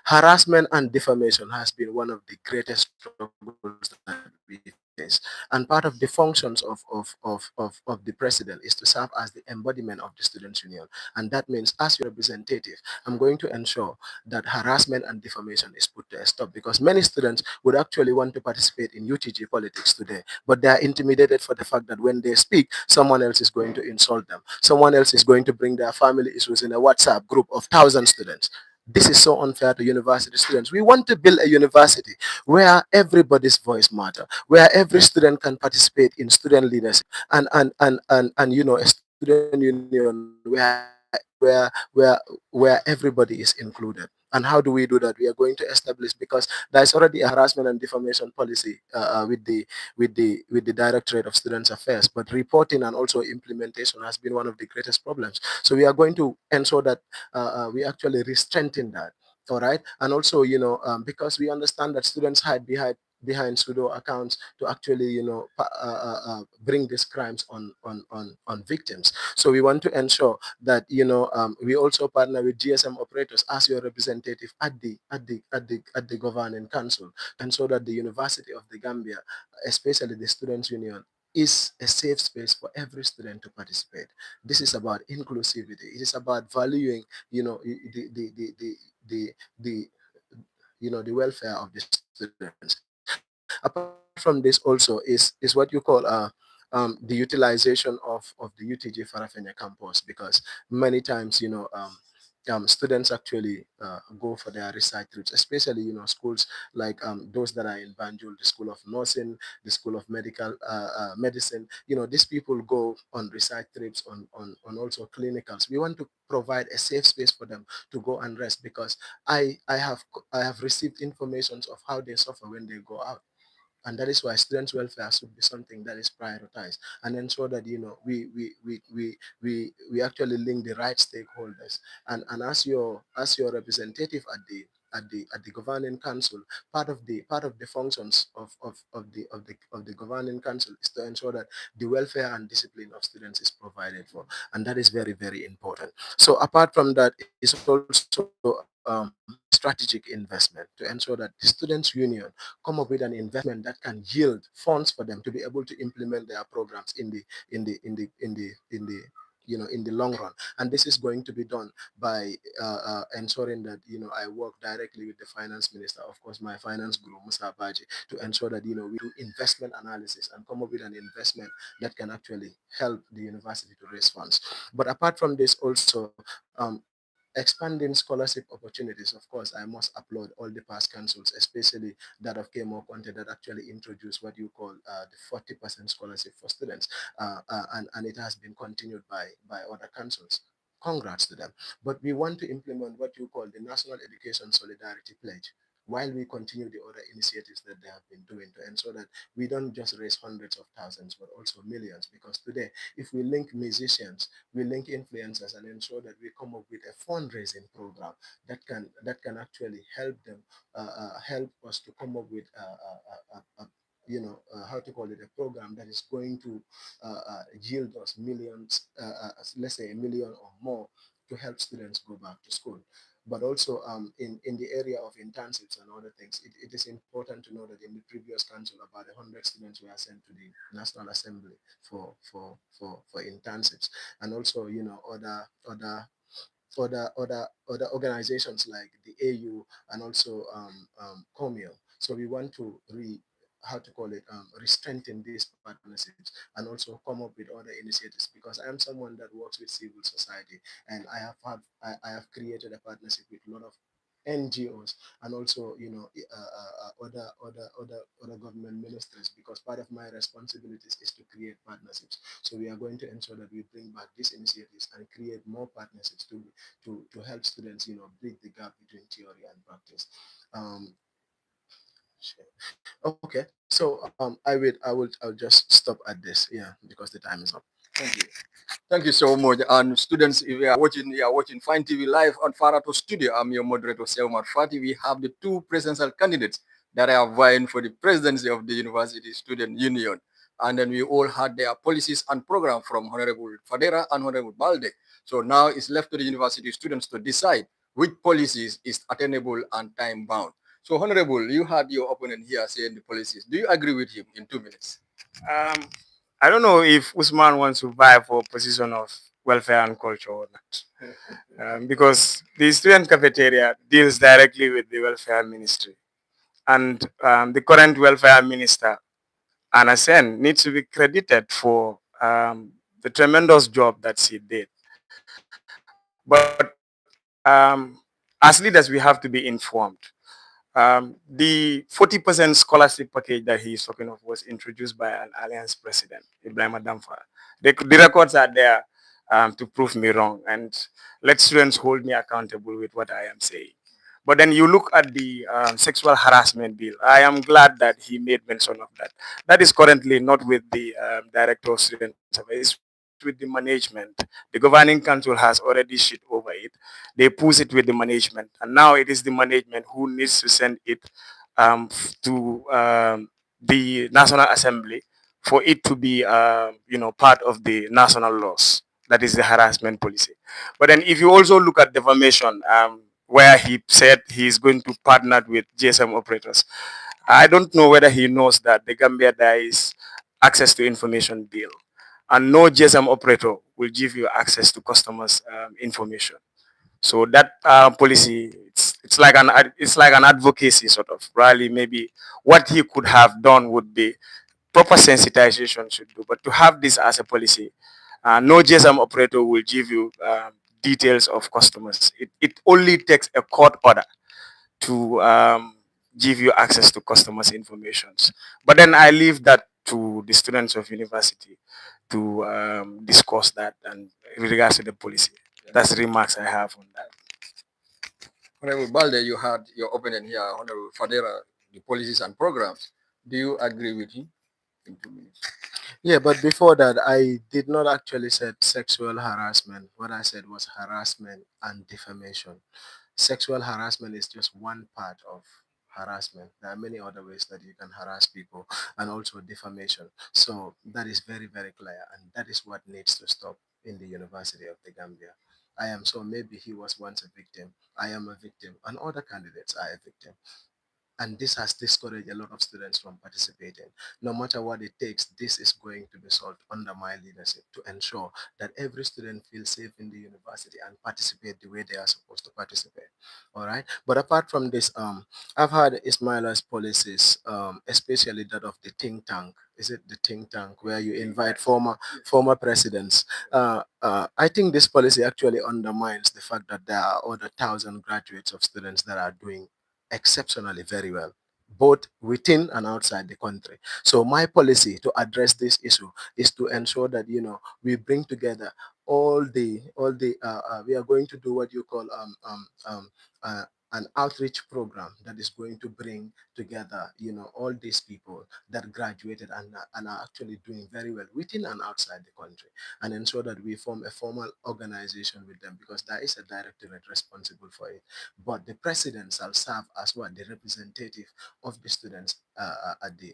harassment and defamation has been one of the greatest struggles that we face. And part of the functions of the president is to serve as the embodiment of the students' union. And that means, as your representative, I'm going to ensure that harassment and defamation is put to a stop, because many students would actually want to participate in UTG politics today, but they are intimidated for the fact that when they speak, someone else is going to insult them. Someone else is going to bring their family issues in a WhatsApp group of 1,000 students. This is so unfair to university students. We want to build a university where everybody's voice matter, where every student can participate in student leadership, and a student union where everybody is included. And how do we do that? We are going to establish, because there is already a harassment and defamation policy with the Directorate of Students Affairs, but reporting and also implementation has been one of the greatest problems. So we are going to ensure that we actually strengthen that. All right. And also, because we understand that students hide behind pseudo accounts to actually, bring these crimes on victims. So we want to ensure that, we also partner with GSM operators as your representative at the governing council, ensure that the University of the Gambia, especially the Students' Union, is a safe space for every student to participate. This is about inclusivity. It is about valuing, the the the welfare of the students. Apart from this also is what you call the utilization of the UTG Farafenya campus, because many times, students actually go for their recite trips, especially schools like those that are in Banjul, the School of Nursing, the School of Medicine. These people go on recite trips, on also clinicals. We want to provide a safe space for them to go and rest, because I have received informations of how they suffer when they go out. And that is why students' welfare should be something that is prioritized, and ensure that we actually link the right stakeholders. And as your representative at the governing council, part of the functions of the governing council is to ensure that the welfare and discipline of students is provided for, and that is very, very important. So apart from that is also strategic investment to ensure that the students' union come up with an investment that can yield funds for them to be able to implement their programs in the long run. And this is going to be done by ensuring that I work directly with the finance minister, of course my finance guru Musa Baji, to ensure that we do investment analysis and come up with an investment that can actually help the university to raise funds. But apart from this also, expanding scholarship opportunities, of course I must applaud all the past councils, especially that of KMO Conte, that actually introduced what you call the 40% scholarship for students, and it has been continued by other councils. Congrats to them. But we want to implement what you call the National Education Solidarity Pledge, while we continue the other initiatives that they have been doing, to ensure that we don't just raise hundreds of thousands, but also millions. Because today, if we link musicians, we link influencers, and ensure that we come up with a fundraising program that can actually help them, help us to come up with how to call it, a program that is going to yield us millions, let's say a million or more, to help students go back to school. But also, in the area of internships and other things, it is important to know that in the previous council, about 100 students were sent to the National Assembly for internships. And also, other organizations like the AU, and also COMIO. So we want to how to call it, re-strengthen these partnerships, and also come up with other initiatives, because I am someone that works with civil society, and I have created a partnership with a lot of NGOs, and also other government ministries, because part of my responsibilities is to create partnerships. So we are going to ensure that we bring back these initiatives and create more partnerships to help students, bridge the gap between theory and practice. Um, okay, so I'll just stop at this, yeah, because the time is up. Thank you. Thank you so much. And students, if you are watching Fine TV live on Farato Studio. I'm your moderator, Seumar Fati. We have the two presidential candidates that are vying for the presidency of the University Student Union. And then we all had their policies and program from Honorable Fadera and Honorable Balde. So now it's left to the university students to decide which policies is attainable and time bound. So Honorable, you had your opponent here saying the policies. Do you agree with him in 2 minutes? Um, I don't know if Usman wants to vie for position of welfare and culture or not, because the student cafeteria deals directly with the welfare ministry, and the current welfare minister, Anna Sen, needs to be credited for the tremendous job that she did. But as leaders, we have to be informed. The 40% scholarship package that he is talking of was introduced by an alliance president, Ibrahim Adamfa. The records are there to prove me wrong, and let students hold me accountable with what I am saying. But then you look at the sexual harassment bill. I am glad that he made mention of that. That is currently not with the director of student affairs, it's with the management. The governing council has already shit over it. They push it with the management, and now it is the management who needs to send it to the National Assembly for it to be, part of the national laws. That is the harassment policy. But then, if you also look at defamation, where he said he is going to partner with GSM operators, I don't know whether he knows that the Gambia there is access to information bill, and no GSM operator will give you access to customers' information. So that policy, it's like an advocacy sort of rally. Maybe what he could have done would be proper sensitization should do, but to have this as a policy, no GSM operator will give you details of customers. It only takes a court order to give you access to customers' informations. But then I leave that to the students of university to discuss that and with regards to the policy. That's the remarks I have on that. Honorable Balde, you had your opponent here, Honorable Fadera, the policies and programs. Do you agree with him in 2 minutes? Yeah, but before that, I did not actually said sexual harassment. What I said was harassment and defamation. Sexual harassment is just one part of harassment. There are many other ways that you can harass people, and also defamation. So that is very, very clear, and that is what needs to stop in the University of the Gambia. I am so maybe he was once a victim. I am a victim, and other candidates are a victim. And this has discouraged a lot of students from participating. No matter what it takes, this is going to be solved under my leadership to ensure that every student feels safe in the university and participate the way they are supposed to participate. All right. But apart from this, I've heard Ismaila's policies, especially that of the think tank. Is it the think tank where you invite former presidents? I think this policy actually undermines the fact that there are over 1,000 graduates of students that are doing exceptionally very well, both within and outside the country. So my policy to address this issue is to ensure that we bring together we are going to do what you call uh, an outreach program that is going to bring together all these people that graduated and are actually doing very well within and outside the country, and ensure that we form a formal organization with them, because there is a directorate responsible for it. But the president shall serve as what the representative of the students at the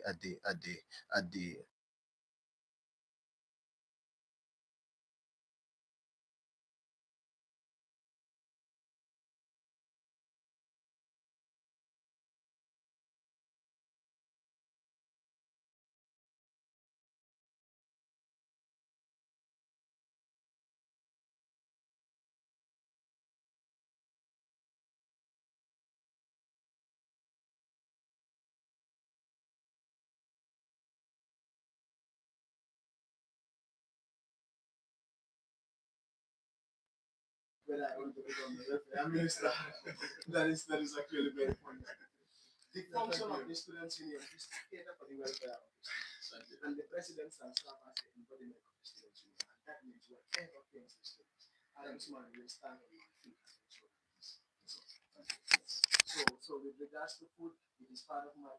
when I want to become the welfare minister. that is actually very funny. The function of the students' union is to cater for the welfare of the students. And the president shall serve as the embodiment of the students' union. And that means whatever things the students, Adam Smart will stand on my feet and ensure that this is all. Yes. So with regards to food, it is part of my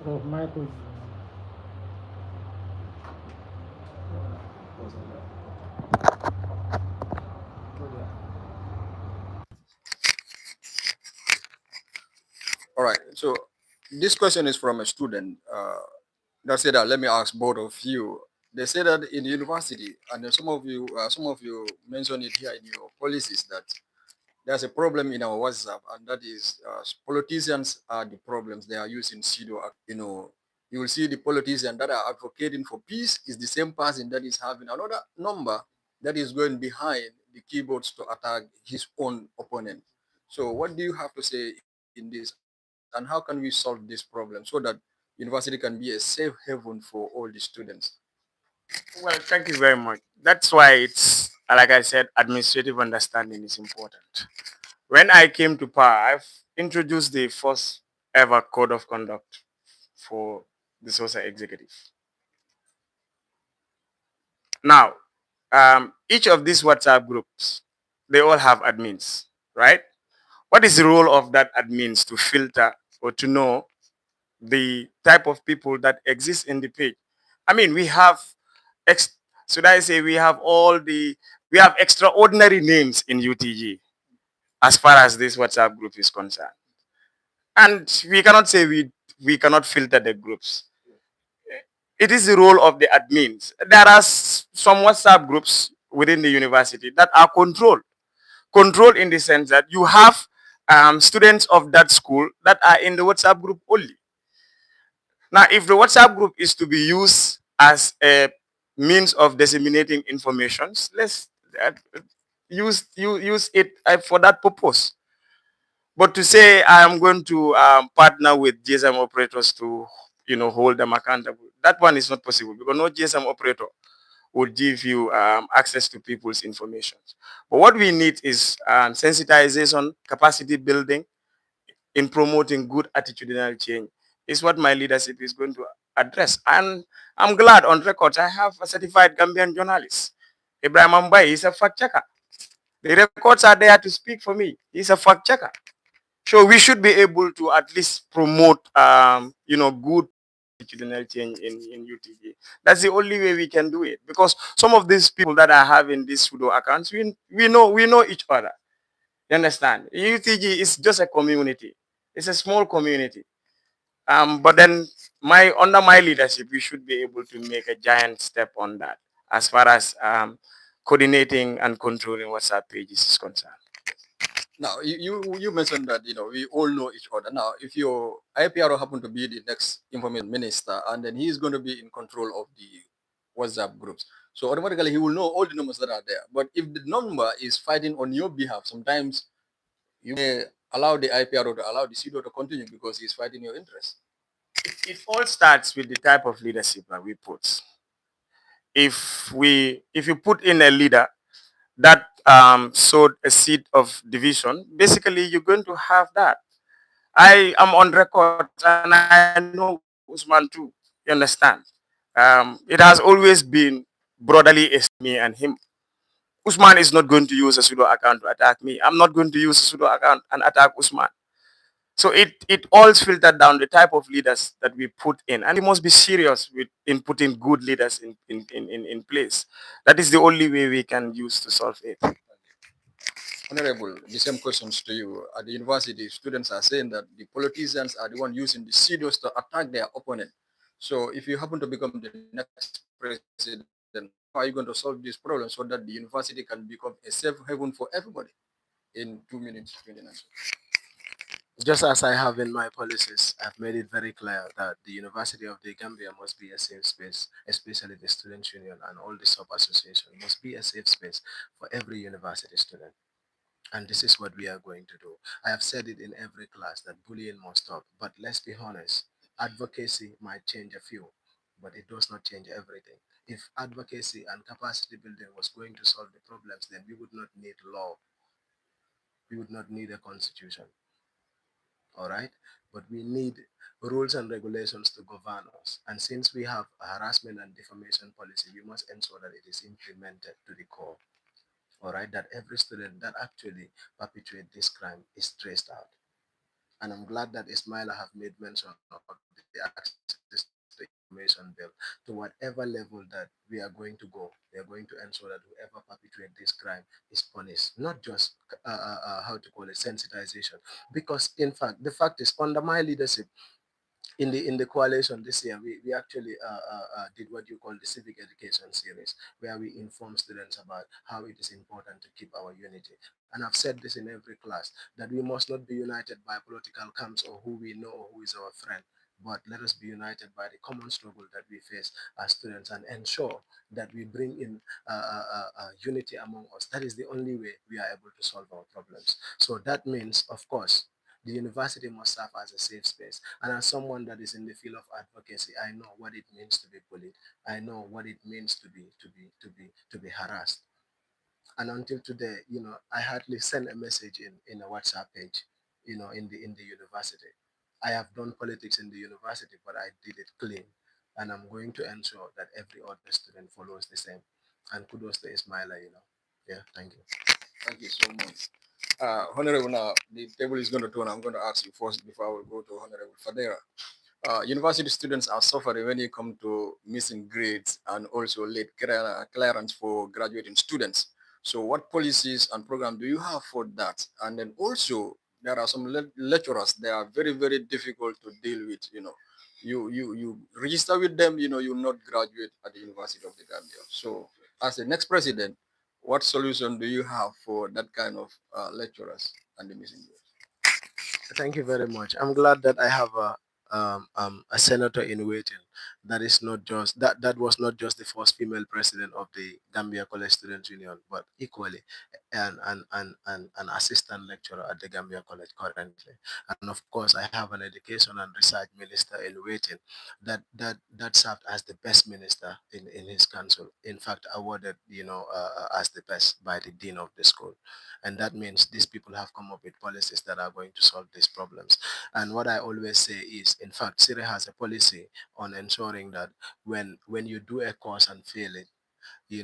Oh, Michael. All right. So this question is from a student. That said that let me ask both of you. They say that in university, and then some of you mentioned it here in your policies that there's a problem in our WhatsApp, and that is politicians are the problems. They are using pseudo. You will see the politician that are advocating for peace is the same person that is having another number that is going behind the keyboards to attack his own opponent. So, what do you have to say in this, and how can we solve this problem so that university can be a safe haven for all the students? Well, thank you very much. That's why it's, like I said, administrative understanding is important. When I came to power, I've introduced the first ever code of conduct for the social executive. Now, each of these WhatsApp groups, they all have admins, right? What is the role of that admins to filter or to know the type of people that exist in the page? I mean, we have, should I say, we have extraordinary names in UTG as far as this WhatsApp group is concerned. And we cannot say we cannot filter the groups. It is the role of the admins. There are some WhatsApp groups within the university that are controlled. Controlled in the sense that you have students of that school that are in the WhatsApp group only. Now, if the WhatsApp group is to be used as a means of disseminating informations, let's use it for that purpose. But to say I am going to partner with GSM operators to, hold them accountable, that one is not possible because no GSM operator would give you access to people's information. But what we need is sensitization, capacity building in promoting good attitudinal change is what my leadership is going to address. And I'm glad on record I have a certified Gambian journalist. Ibrahim Ambai is a fact checker. The records are there to speak for me. He's a fact checker. So we should be able to at least promote, good attitudinal change in UTG. That's the only way we can do it. Because some of these people that are having these pseudo accounts, we know each other. You understand? UTG is just a community. It's a small community. But then under my leadership, we should be able to make a giant step on that as far as coordinating and controlling WhatsApp pages is concerned. Now, you mentioned that we all know each other. Now, if your IPRO happen to be the next information minister, and then he's going to be in control of the WhatsApp groups, so automatically he will know all the numbers that are there. But if the number is fighting on your behalf, sometimes you may allow the IPRO to allow the CDO to continue because he's fighting your interests. It all starts with the type of leadership that we put. If you put in a leader that sowed a seed of division, basically you're going to have that. I am on record and I know Usman too. You understand? It has always been brotherly me and him. Usman is not going to use a pseudo account to attack me. I'm not going to use a pseudo account and attack Usman. So it all filtered down the type of leaders that we put in. And we must be serious in putting good leaders in place. That is the only way we can use to solve it. Honorable, the same questions to you. At the university, students are saying that the politicians are the one using the CDOs to attack their opponent. So if you happen to become the next president, how are you going to solve this problem so that the university can become a safe haven for everybody? In 2 minutes, 29 seconds. Just as I have in my policies, I've made it very clear that the University of the Gambia must be a safe space, especially the Students' Union and all the sub-associations must be a safe space for every university student. And this is what we are going to do. I have said it in every class that bullying must stop. But let's be honest, advocacy might change a few, but it does not change everything. If advocacy and capacity building was going to solve the problems, then we would not need law. We would not need a constitution. All right? But we need rules and regulations to govern us. And since we have a harassment and defamation policy, we must ensure that it is implemented to the core. All right? That every student that actually perpetrates this crime is traced out. And I'm glad that Ismaila have made mention of the access to information bill. To whatever level that we are going to go, we are going to ensure that whoever perpetuate this crime is punished, not just how to call it, sensitization. Because in fact, the fact is, under my leadership, in the coalition this year, we actually did what you call the civic education series, where we inform students about how it is important to keep our unity. And I've said this in every class, that we must not be united by political camps or who we know or who is our friend, but let us be united by the common struggle that we face as students, and ensure that we bring in unity among us. That is the only way we are able to solve our problems. So that means, of course, the university must serve as a safe space. And as someone that is in the field of advocacy, I know what it means to be bullied. I know what it means to be harassed. And until today, I hardly send a message in a WhatsApp page, in the university. I have done politics in the university, but I did it clean. And I'm going to ensure that every other student follows the same. And kudos to Ismaila. Yeah, thank you. Thank you so much. Honorable, now the table is going to turn. I'm going to ask you first before I will go to Honorable Fadera. University students are suffering when you come to missing grades and also late clearance for graduating students. So, what policies and programs do you have for that? And then also, there are some lecturers. They are very, very difficult to deal with. You register with them. You not graduate at the University of the Gambia. So, as the next president, what solution do you have for that kind of lecturers and the missing grades? Thank you very much. I'm glad that I have a senator in waiting. That was not just the first female president of the Gambia College Students Union, but equally an assistant lecturer at the Gambia College currently. And of course, I have an education and research minister in waiting that served as the best minister in his council. In fact, awarded as the best by the dean of the school. And that means these people have come up with policies that are going to solve these problems. And what I always say is, in fact, Syria has a policy on ensuring that when you do a course and fail it, we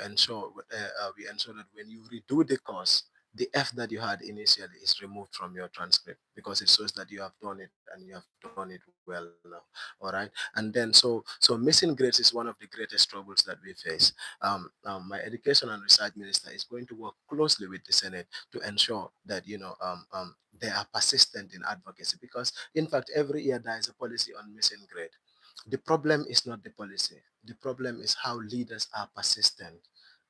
ensure that when you redo the course, the F that you had initially is removed from your transcript, because it shows that you have done it and you have done it well now. All right. And then so missing grades is one of the greatest struggles that we face. My education and research minister is going to work closely with the Senate to ensure that they are persistent in advocacy, because in fact every year there is a policy on missing grade. The problem is not the policy. The problem is how leaders are persistent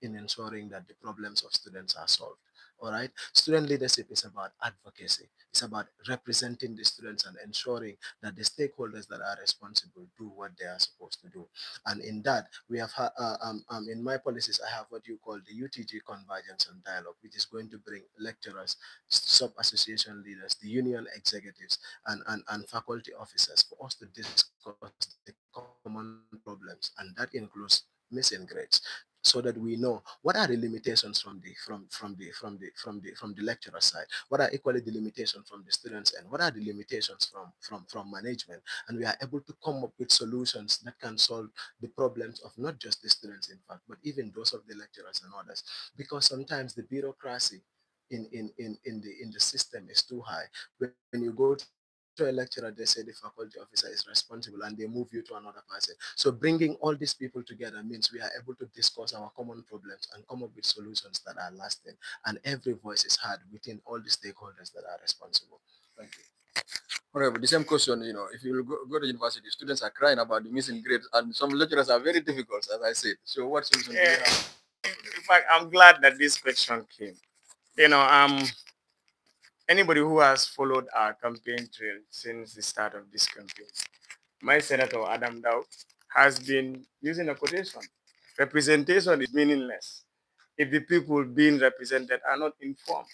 in ensuring that the problems of students are solved. All right. Student leadership is about advocacy. It's about representing the students and ensuring that the stakeholders that are responsible do what they are supposed to do. And in that, we have in my policies, I have what you call the UTG convergence and dialogue, which is going to bring lecturers, sub-association leaders, the union executives, and faculty officers for us to discuss the common problems, and that includes missing grades, so that we know what are the limitations from the lecturer side, what are equally the limitations from the students, and what are the limitations from management. And we are able to come up with solutions that can solve the problems of not just the students, in fact, but even those of the lecturers and others. Because sometimes the bureaucracy in the system is too high. When you go to a lecturer, they say the faculty officer is responsible and they move you to another person. So bringing all these people together means we are able to discuss our common problems and come up with solutions that are lasting. And every voice is heard within all the stakeholders that are responsible. Thank you. However, the same question, if you go to university, students are crying about the missing grades, and some lecturers are very difficult, as I said. So, what solution do you Yeah, have? in fact, I'm glad that this question came. You know, anybody who has followed our campaign trail since the start of this campaign, my senator Adam Dow has been using a quotation. Representation is meaningless if the people being represented are not informed.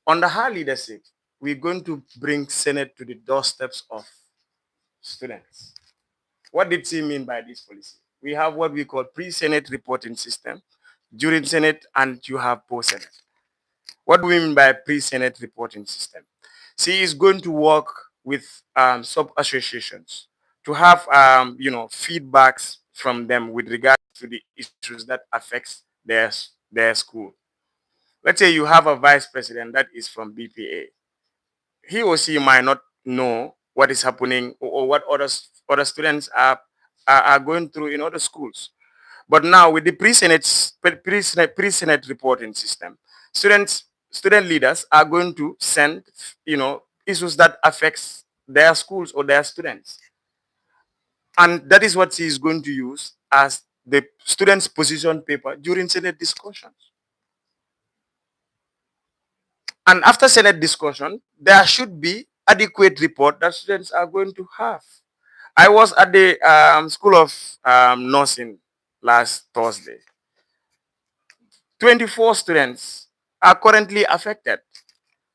Under her leadership, we're going to bring Senate to the doorsteps of students. What did she mean by this policy? We have what we call pre-Senate reporting system, during Senate, and you have post-Senate. What do we mean by pre-Senate reporting system? She is going to work with sub-associations to have feedbacks from them with regards to the issues that affects their school. Let's say you have a vice president that is from BPA. he or she might not know what is happening, or what other students are going through in other schools. But now with the pre-Senate reporting system, student leaders are going to send, issues that affects their schools or their students, and that is what she is going to use as the students' position paper during Senate discussions. And after Senate discussion, there should be adequate report that students are going to have. I was at the School of Nursing last Thursday. 24 students are currently affected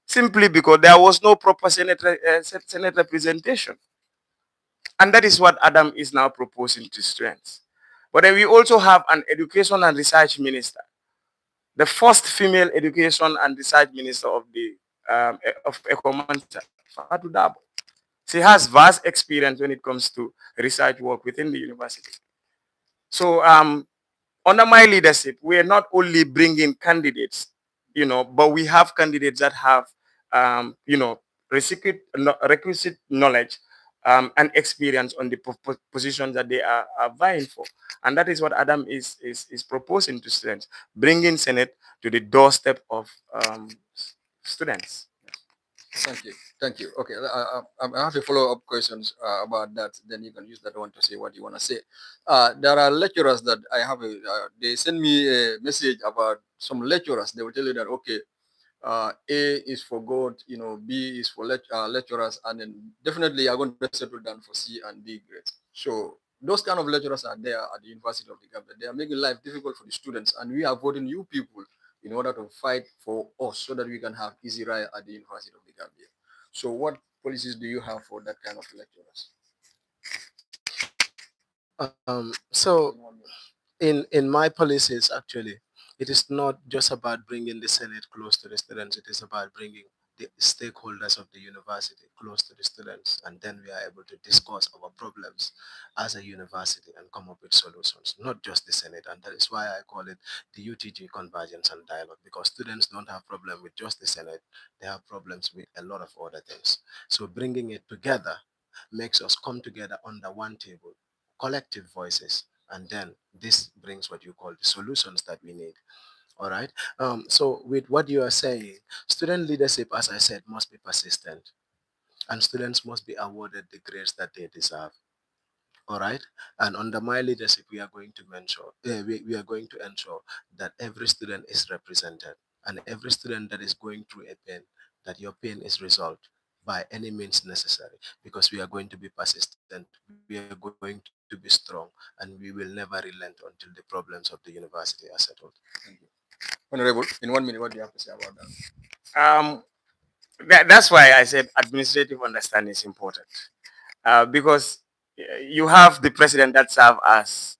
simply because there was no proper Senate representation. And that is what Adam is now proposing to students. But then we also have an education and research minister, the first female education and research minister of the of Ecomansa, Fatu Dabo. She has vast experience when it comes to research work within the university. So under my leadership, we are not only bringing candidates, but we have candidates that have, requisite knowledge and experience on the positions that they are vying for. And that is what Adam is proposing to students, bringing Senate to the doorstep of students. Thank you. Thank you. Okay, I have a follow-up questions about that. Then you can use that one to say what you want to say. There are lecturers that I have. They send me a message about some lecturers. They will tell you that okay, A is for God, B is for lecturers, and then definitely are going to settle down for C and D grades. So those kind of lecturers are there at the University of the Gambia. They are making life difficult for the students, and we are voting you people in order to fight for us so that we can have easy ride at the University of the Gambia. So what policies do you have for that kind of lecturers? So in my policies, actually, it is not just about bringing the Senate close to the students. It is about bringing the stakeholders of the university close to the students, and then we are able to discuss our problems as a university and come up with solutions, not just the Senate. And that is why I call it the UTG convergence and dialogue, because students don't have problem with just the Senate. They have problems with a lot of other things. So bringing it together makes us come together under one table, collective voices, and then this brings what you call the solutions that we need. All right. So with what you are saying, student leadership, as I said, must be persistent, and students must be awarded the grades that they deserve. All right. And under my leadership, we are going to we are going to ensure that every student is represented, and every student that is going through a pain, that your pain is resolved by any means necessary, because we are going to be persistent, we are going to be strong, and we will never relent until the problems of the university are settled. Thank you. Honorable, in 1 minute, what do you have to say about that? Um, that's why I said administrative understanding is important, because you have the president that serves as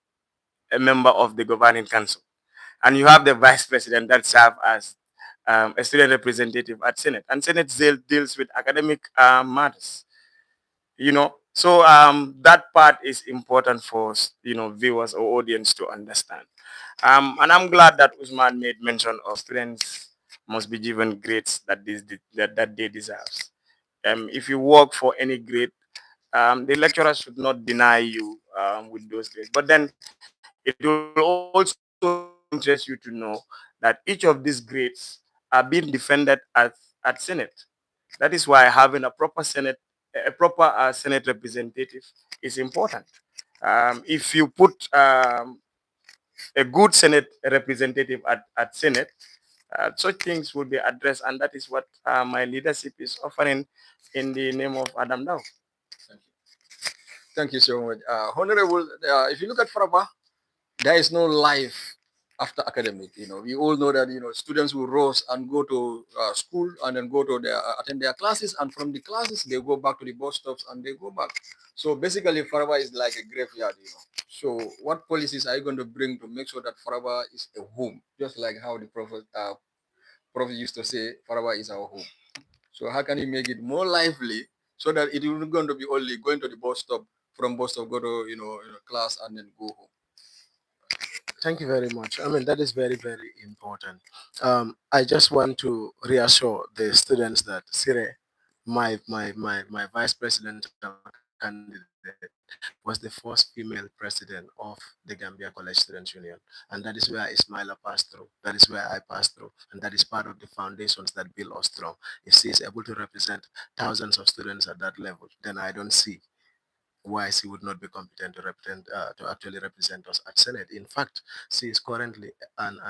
a member of the governing council, and you have the vice president that serves as a student representative at Senate, and Senate deals with academic matters. So that part is important for viewers or audience to understand. And I'm glad that Usman made mention of students must be given grades that they deserve. If you work for any grade, the lecturer should not deny you with those grades. But then it will also interest you to know that each of these grades are being defended at Senate. That is why having a proper Senate representative is important. If you put a good Senate representative at Senate, such things will be addressed, and that is what my leadership is offering in the name of Adam Dow. Thank you. Thank you so much. Honorable, if you look at Faraba, there is no life after academic. We all know that students will rose and go to school and then go to their attend their classes, and from the classes they go back to the bus stops and they go back. So basically, Faraba is like a graveyard. So what policies are you going to bring to make sure that Faraba is a home, just like how the prophet used to say, Faraba is our home. So how can you make it more lively so that it is not going to be only going to the bus stop, from bus stop go to class and then go home? Thank you very much. I mean, that is very, very important. I just want to reassure the students that Sire my vice presidential candidate was the first female president of the Gambia College Students Union. And that is where Ismaila passed through. That is where I passed through. And that is part of the foundations that build us strong. If she is able to represent thousands of students at that level, then I don't see why she would not be competent to actually represent us at Senate. In fact, she is currently an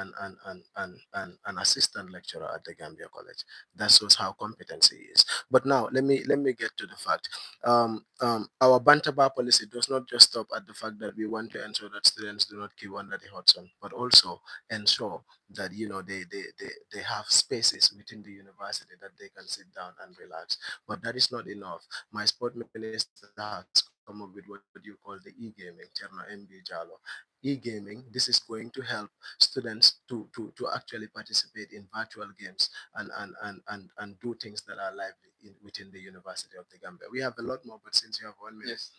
assistant lecturer at the Gambia College. That shows how competent she is. But now let me get to the fact. Our Bantaba policy does not just stop at the fact that we want to ensure that students do not queue under the hot sun, but also ensure that they have spaces within the university that they can sit down and relax. But that is not enough. My sport minister has come up with what you call the e-gaming, Cherno MB Jalo. E-gaming, this is going to help students to actually participate in virtual games and do things that are lively within the University of the Gambia. We have a lot more, but since you have 1 minute. Yes.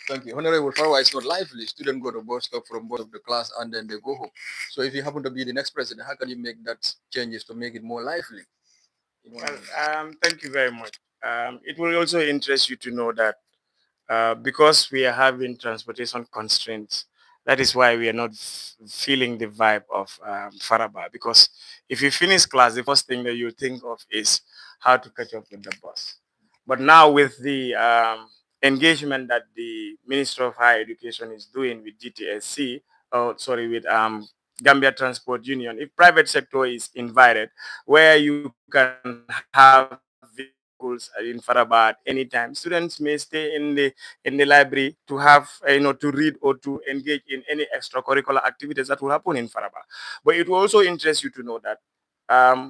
Thank you. Honorable Farwa, it's not lively. Students go to bus stop from bus of the class and then they go home. So if you happen to be the next president, how can you make that changes to make it more lively? Well, thank you very much. It will also interest you to know that because we are having transportation constraints, that is why we are not feeling the vibe of Faraba. Because if you finish class, the first thing that you think of is how to catch up with the bus. But now with the engagement that the Minister of Higher Education is doing with GTSC, oh sorry, with Gambia Transport Union, if private sector is invited, where you can have vehicles in Faraba at any time, students may stay in the library to have to read or to engage in any extracurricular activities that will happen in Faraba. But it will also interest you to know that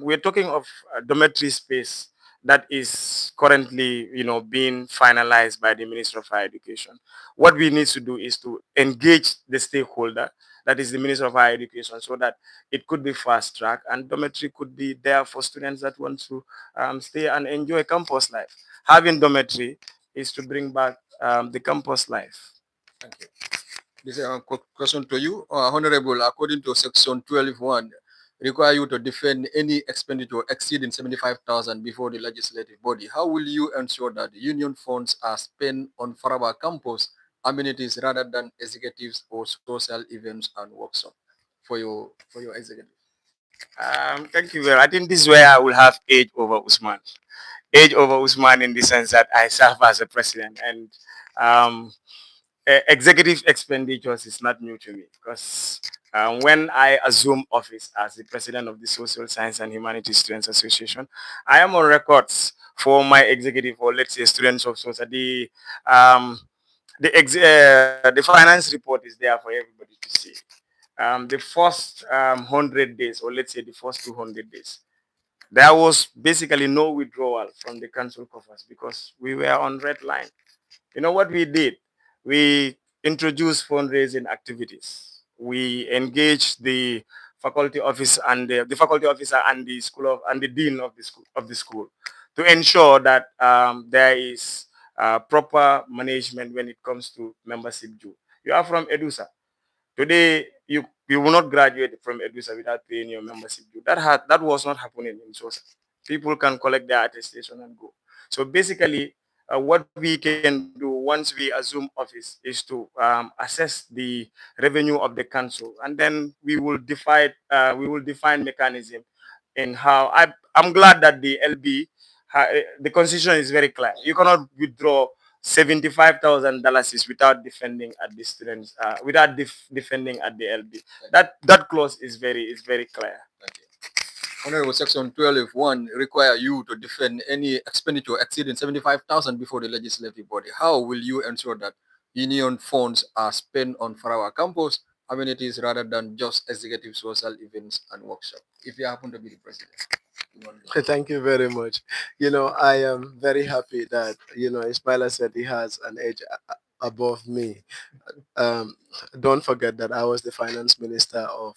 we're talking of dormitory space that is currently being finalized by the Minister of Higher Education. What we need to do is to engage the stakeholder, that is the Minister of Higher Education, so that it could be fast track and dormitory could be there for students that want to stay and enjoy campus life. Having dormitory is to bring back the campus life. Thank you. This is a question to you, Honorable. According to Section 12.1, require you to defend any expenditure exceeding 75,000 before the legislative body. How will you ensure that union funds are spent on Faraba campus amenities rather than executives or social events and workshops for your executive? Thank you very much. I think this is where I will have age over Usman. Age over Usman in the sense that I serve as a president, and um, executive expenditures is not new to me because when I assume office as the president of the Social Science and Humanities Students Association, I am on records for my executive, or let's say students of society. The finance report is there for everybody to see. The first 100 days, or let's say the first 200 days, there was basically no withdrawal from the council coffers because we were on red line. You know what we did? We introduced fundraising activities. We engaged the faculty office and the faculty officer and the school of and the dean of the school to ensure that there is proper management when it comes to membership due. You are from Edusa. Today, you will not graduate from Edusa without paying your membership due. That was not happening in SOSA. People can collect their attestation and go. So basically, what we can do once we assume office is to assess the revenue of the council, and then we will define mechanism in how I'm glad that the LB the constitution is very clear. You cannot withdraw $75,000 without defending at the students, without defending at the LB. That clause is very clear. Thank you. Honorable Section 12.1 require you to defend any expenditure exceeding 75,000 before the legislative body. How will you ensure that union funds are spent on Farawa campus amenities rather than just executive social events and workshops? If you happen to be the president. Thank you very much. I am very happy that, Ismaila said he has an age above me. Um, don't forget that I was the finance minister of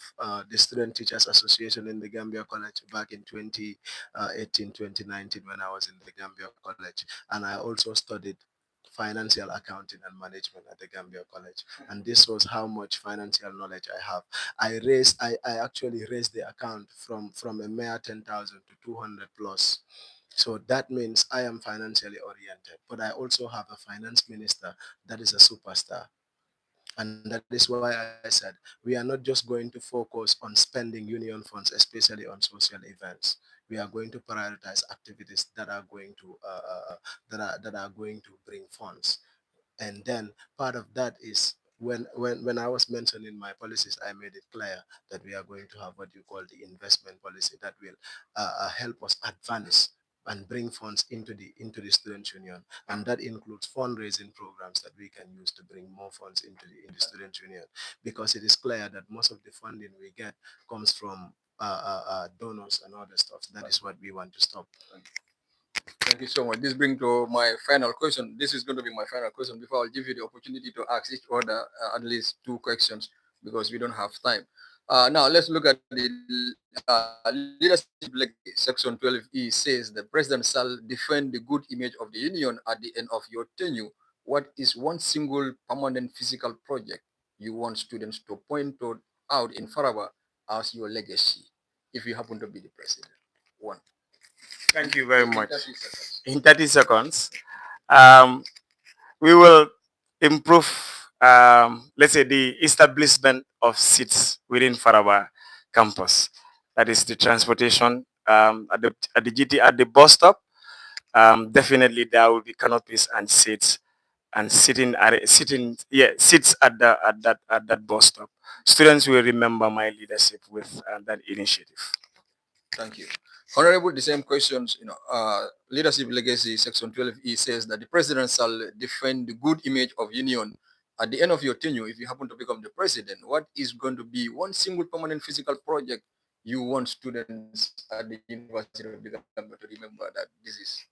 the Student Teachers Association in the Gambia College back in 2018, 2019 when I was in the Gambia College. And I also studied financial accounting and management at the Gambia College. And this was how much financial knowledge I have. I actually raised the account from a mere 10,000 to 200 plus. So that means I am financially oriented, but I also have a finance minister that is a superstar. And that is why I said we are not just going to focus on spending union funds, especially on social events. We are going to prioritize activities that are going to that are going to bring funds. And then part of that is when I was mentioning my policies, I made it clear that we are going to have what you call the investment policy that will help us advance and bring funds into the student union, and that includes fundraising programs that we can use to bring more funds into the student union, because it is clear that most of the funding we get comes from donors and other stuff. That is what we want to stop. Thank you so much. This brings to my final question. This is going to be my final question before I'll give you the opportunity to ask each other at least two questions because we don't have time. Now, let's look at the leadership legacy. Section 12E says the president shall defend the good image of the union at the end of your tenure. What is one single permanent physical project you want students to point out in Faraba as your legacy if you happen to be the president? One. Thank you very In much. 30 seconds. In 30 seconds, um, we will improve, let's say, the establishment of seats within Faraba campus. That is the transportation at the GT at the bus stop. Definitely, there will be canopies and seats and seats at that bus stop. Students will remember my leadership with that initiative. Thank you. Honorable, the same questions, leadership legacy, section 12E says that the president shall defend the good image of union at the end of your tenure. If you happen to become the president, what is going to be one single permanent physical project you want students at the University of the Gambia to remember that this is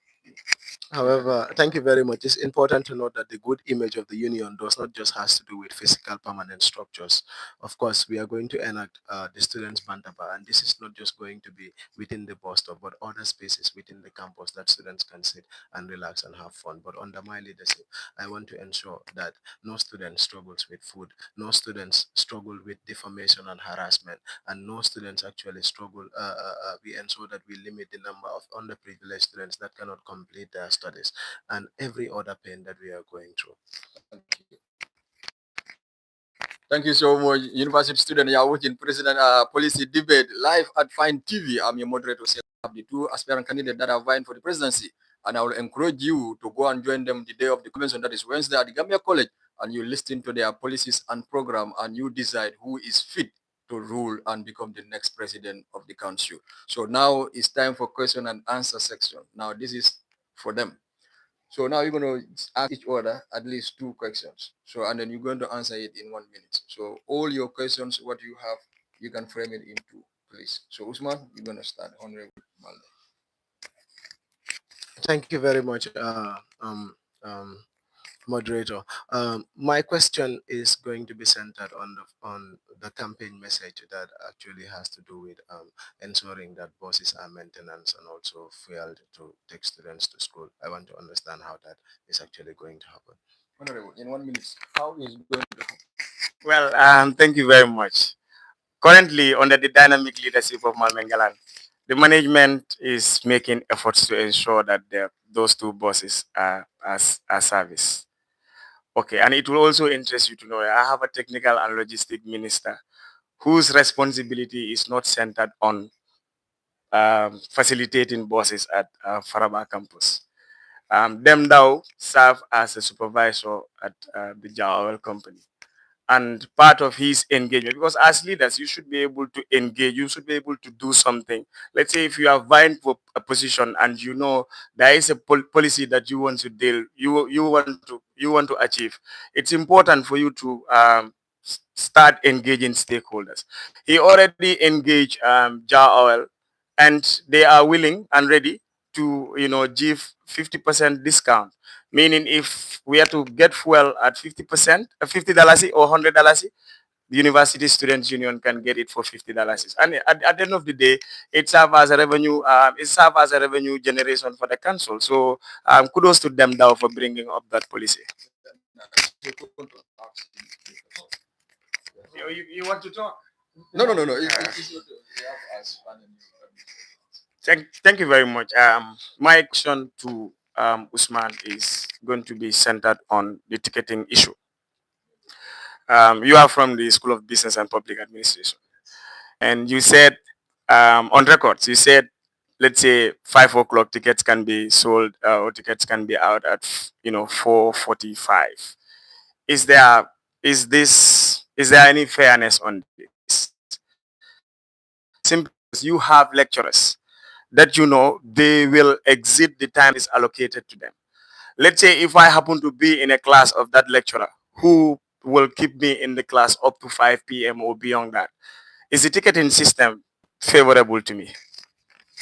However, thank you very much. It's important to note that the good image of the union does not just has to do with physical permanent structures. Of course, we are going to enact the students' bantaba, and this is not just going to be within the bus stop, but other spaces within the campus that students can sit and relax and have fun. But under my leadership, I want to ensure that no student struggles with food, no students struggle with defamation and harassment, and no students actually struggle. We ensure that we limit the number of underprivileged students that cannot complete their studies and every other pain that we are going through. Thank you so much, university student. You are watching President Policy Debate live at Fine TV. I'm your moderator, the two aspirant candidates that are vying for the presidency. And I will encourage you to go and join them the day of the convention, that is Wednesday at the Gambia College, and you listen to their policies and program, and you decide who is fit to rule and become the next president of the council. So now it's time for question and answer section. Now this is for them. So now you're going to ask each other at least two questions. So, and then you're going to answer it in 1 minute. So all your questions, what you have, you can frame it into, please. So Usman, you're going to start. Honorable Malde. Thank you very much, moderator. My question is going to be centered on the campaign message that actually has to do with ensuring that buses are maintenance and also fueled to take students to school. I want to understand how that is actually going to happen. Honorable, in 1 minute, how is going to happen? Well, thank you very much. Currently, under the dynamic leadership of Malmengalan, the management is making efforts to ensure that those two buses are serviced. Okay, and it will also interest you to know I have a technical and logistic minister whose responsibility is not centered on facilitating buses at Faraba campus. Them now serve as a supervisor at the Jawel company. And part of his engagement, because as leaders you should be able to engage, you should be able to do something. Let's say if you are vying for a position and you know there is a policy that you want to deal, you want to achieve, it's important for you to start engaging stakeholders. He already engaged Jar Oil, and they are willing and ready to give 50% discount, meaning if we are to get fuel at 50%, $50 or $100, the University Students Union can get it for $50. And at the end of the day, it serves as a revenue. It serves as a revenue generation for the council. So kudos to them now for bringing up that policy. You want to talk? No. It's your turn. You have to ask. Thank you very much. My question to Usman is going to be centered on the ticketing issue. You are from the School of Business and Public Administration, and you said on records, you said, let's say 5 o'clock tickets can be sold or tickets can be out at 4:45. Is there is there any fairness on this? Simply because you have lecturers that they will exit the time that is allocated to them. Let's say if I happen to be in a class of that lecturer who will keep me in the class up to 5 p.m. or beyond that, is the ticketing system favorable to me?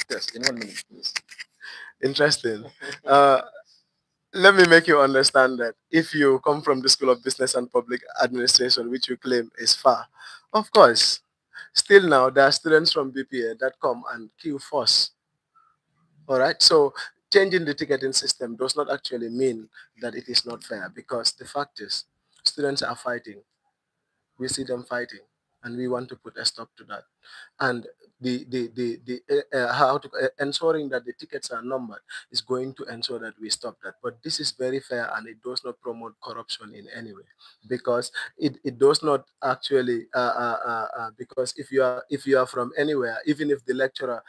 Yes, in 1 minute, please. Interesting. Uh, Let me make you understand that if you come from the School of Business and Public Administration, which you claim is far, of course, still now there are students from BPA that come and queue first. All right. So changing the ticketing system does not actually mean that it is not fair, because the fact is students are fighting. We see them fighting, and we want to put a stop to that. And ensuring that the tickets are numbered is going to ensure that we stop that. But this is very fair, and it does not promote corruption in any way, because it does not actually because if you are from anywhere, even if the lecturer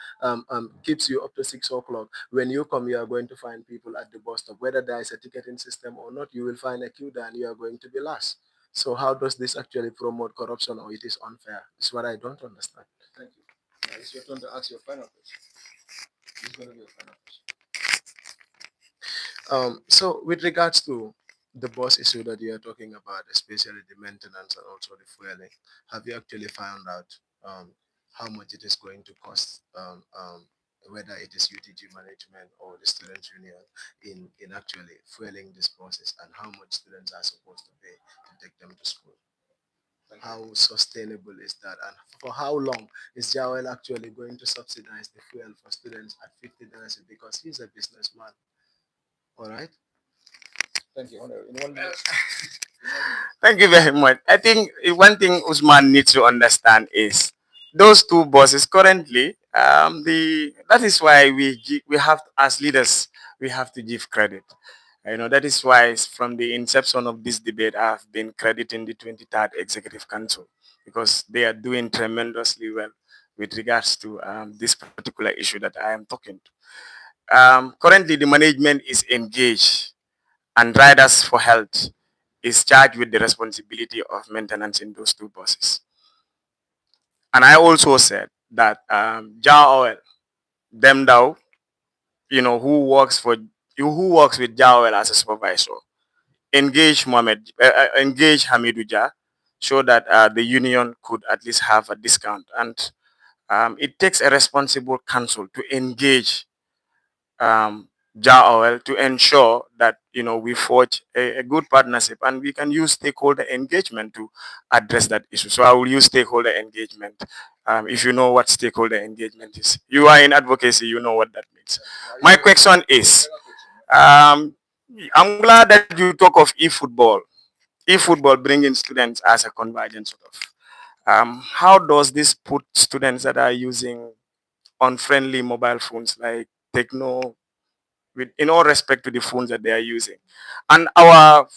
keeps you up to 6 o'clock, when you come you are going to find people at the bus stop. Whether there is a ticketing system or not, you will find a queue there and you are going to be last. So how does this actually promote corruption, or it is unfair? Is what I don't understand. Thank you. Now it's your turn to ask your final question. This is going to be your final question. So with regards to the bus issue that you are talking about, especially the maintenance and also the fueling, have you actually found out how much it is going to cost, whether it is UTG management or the students union, in actually fueling these buses, and how much students are supposed to pay to take them to school? How sustainable is that, and for how long is Jawel actually going to subsidize the fuel for students at $50? Because he's a businessman. All right. Thank you, Honorable. In 1 minute. Thank you very much. I think one thing Usman needs to understand is those two bosses currently. That is why we have, as leaders, we have to give credit. That is why from the inception of this debate, I have been crediting the 23rd Executive Council, because they are doing tremendously well with regards to this particular issue that I am talking to. Currently, the management is engaged, and Riders for Health is charged with the responsibility of maintenance in those two buses. And I also said that Jar Oil, them Dow, who works with Jar Oil as a supervisor, engage Hamidou Jah, so that the union could at least have a discount. And it takes a responsible council to engage Jar Oil to ensure that we forge a good partnership, and we can use stakeholder engagement to address that issue. So I will use stakeholder engagement. If you know what stakeholder engagement is, you are in advocacy, you know what that means. My question is, um, I'm glad that you talk of e-football. E-football bringing students as a convergence sort of. How does this put students that are using unfriendly mobile phones like Techno, with in all respect to the phones that they are using, and our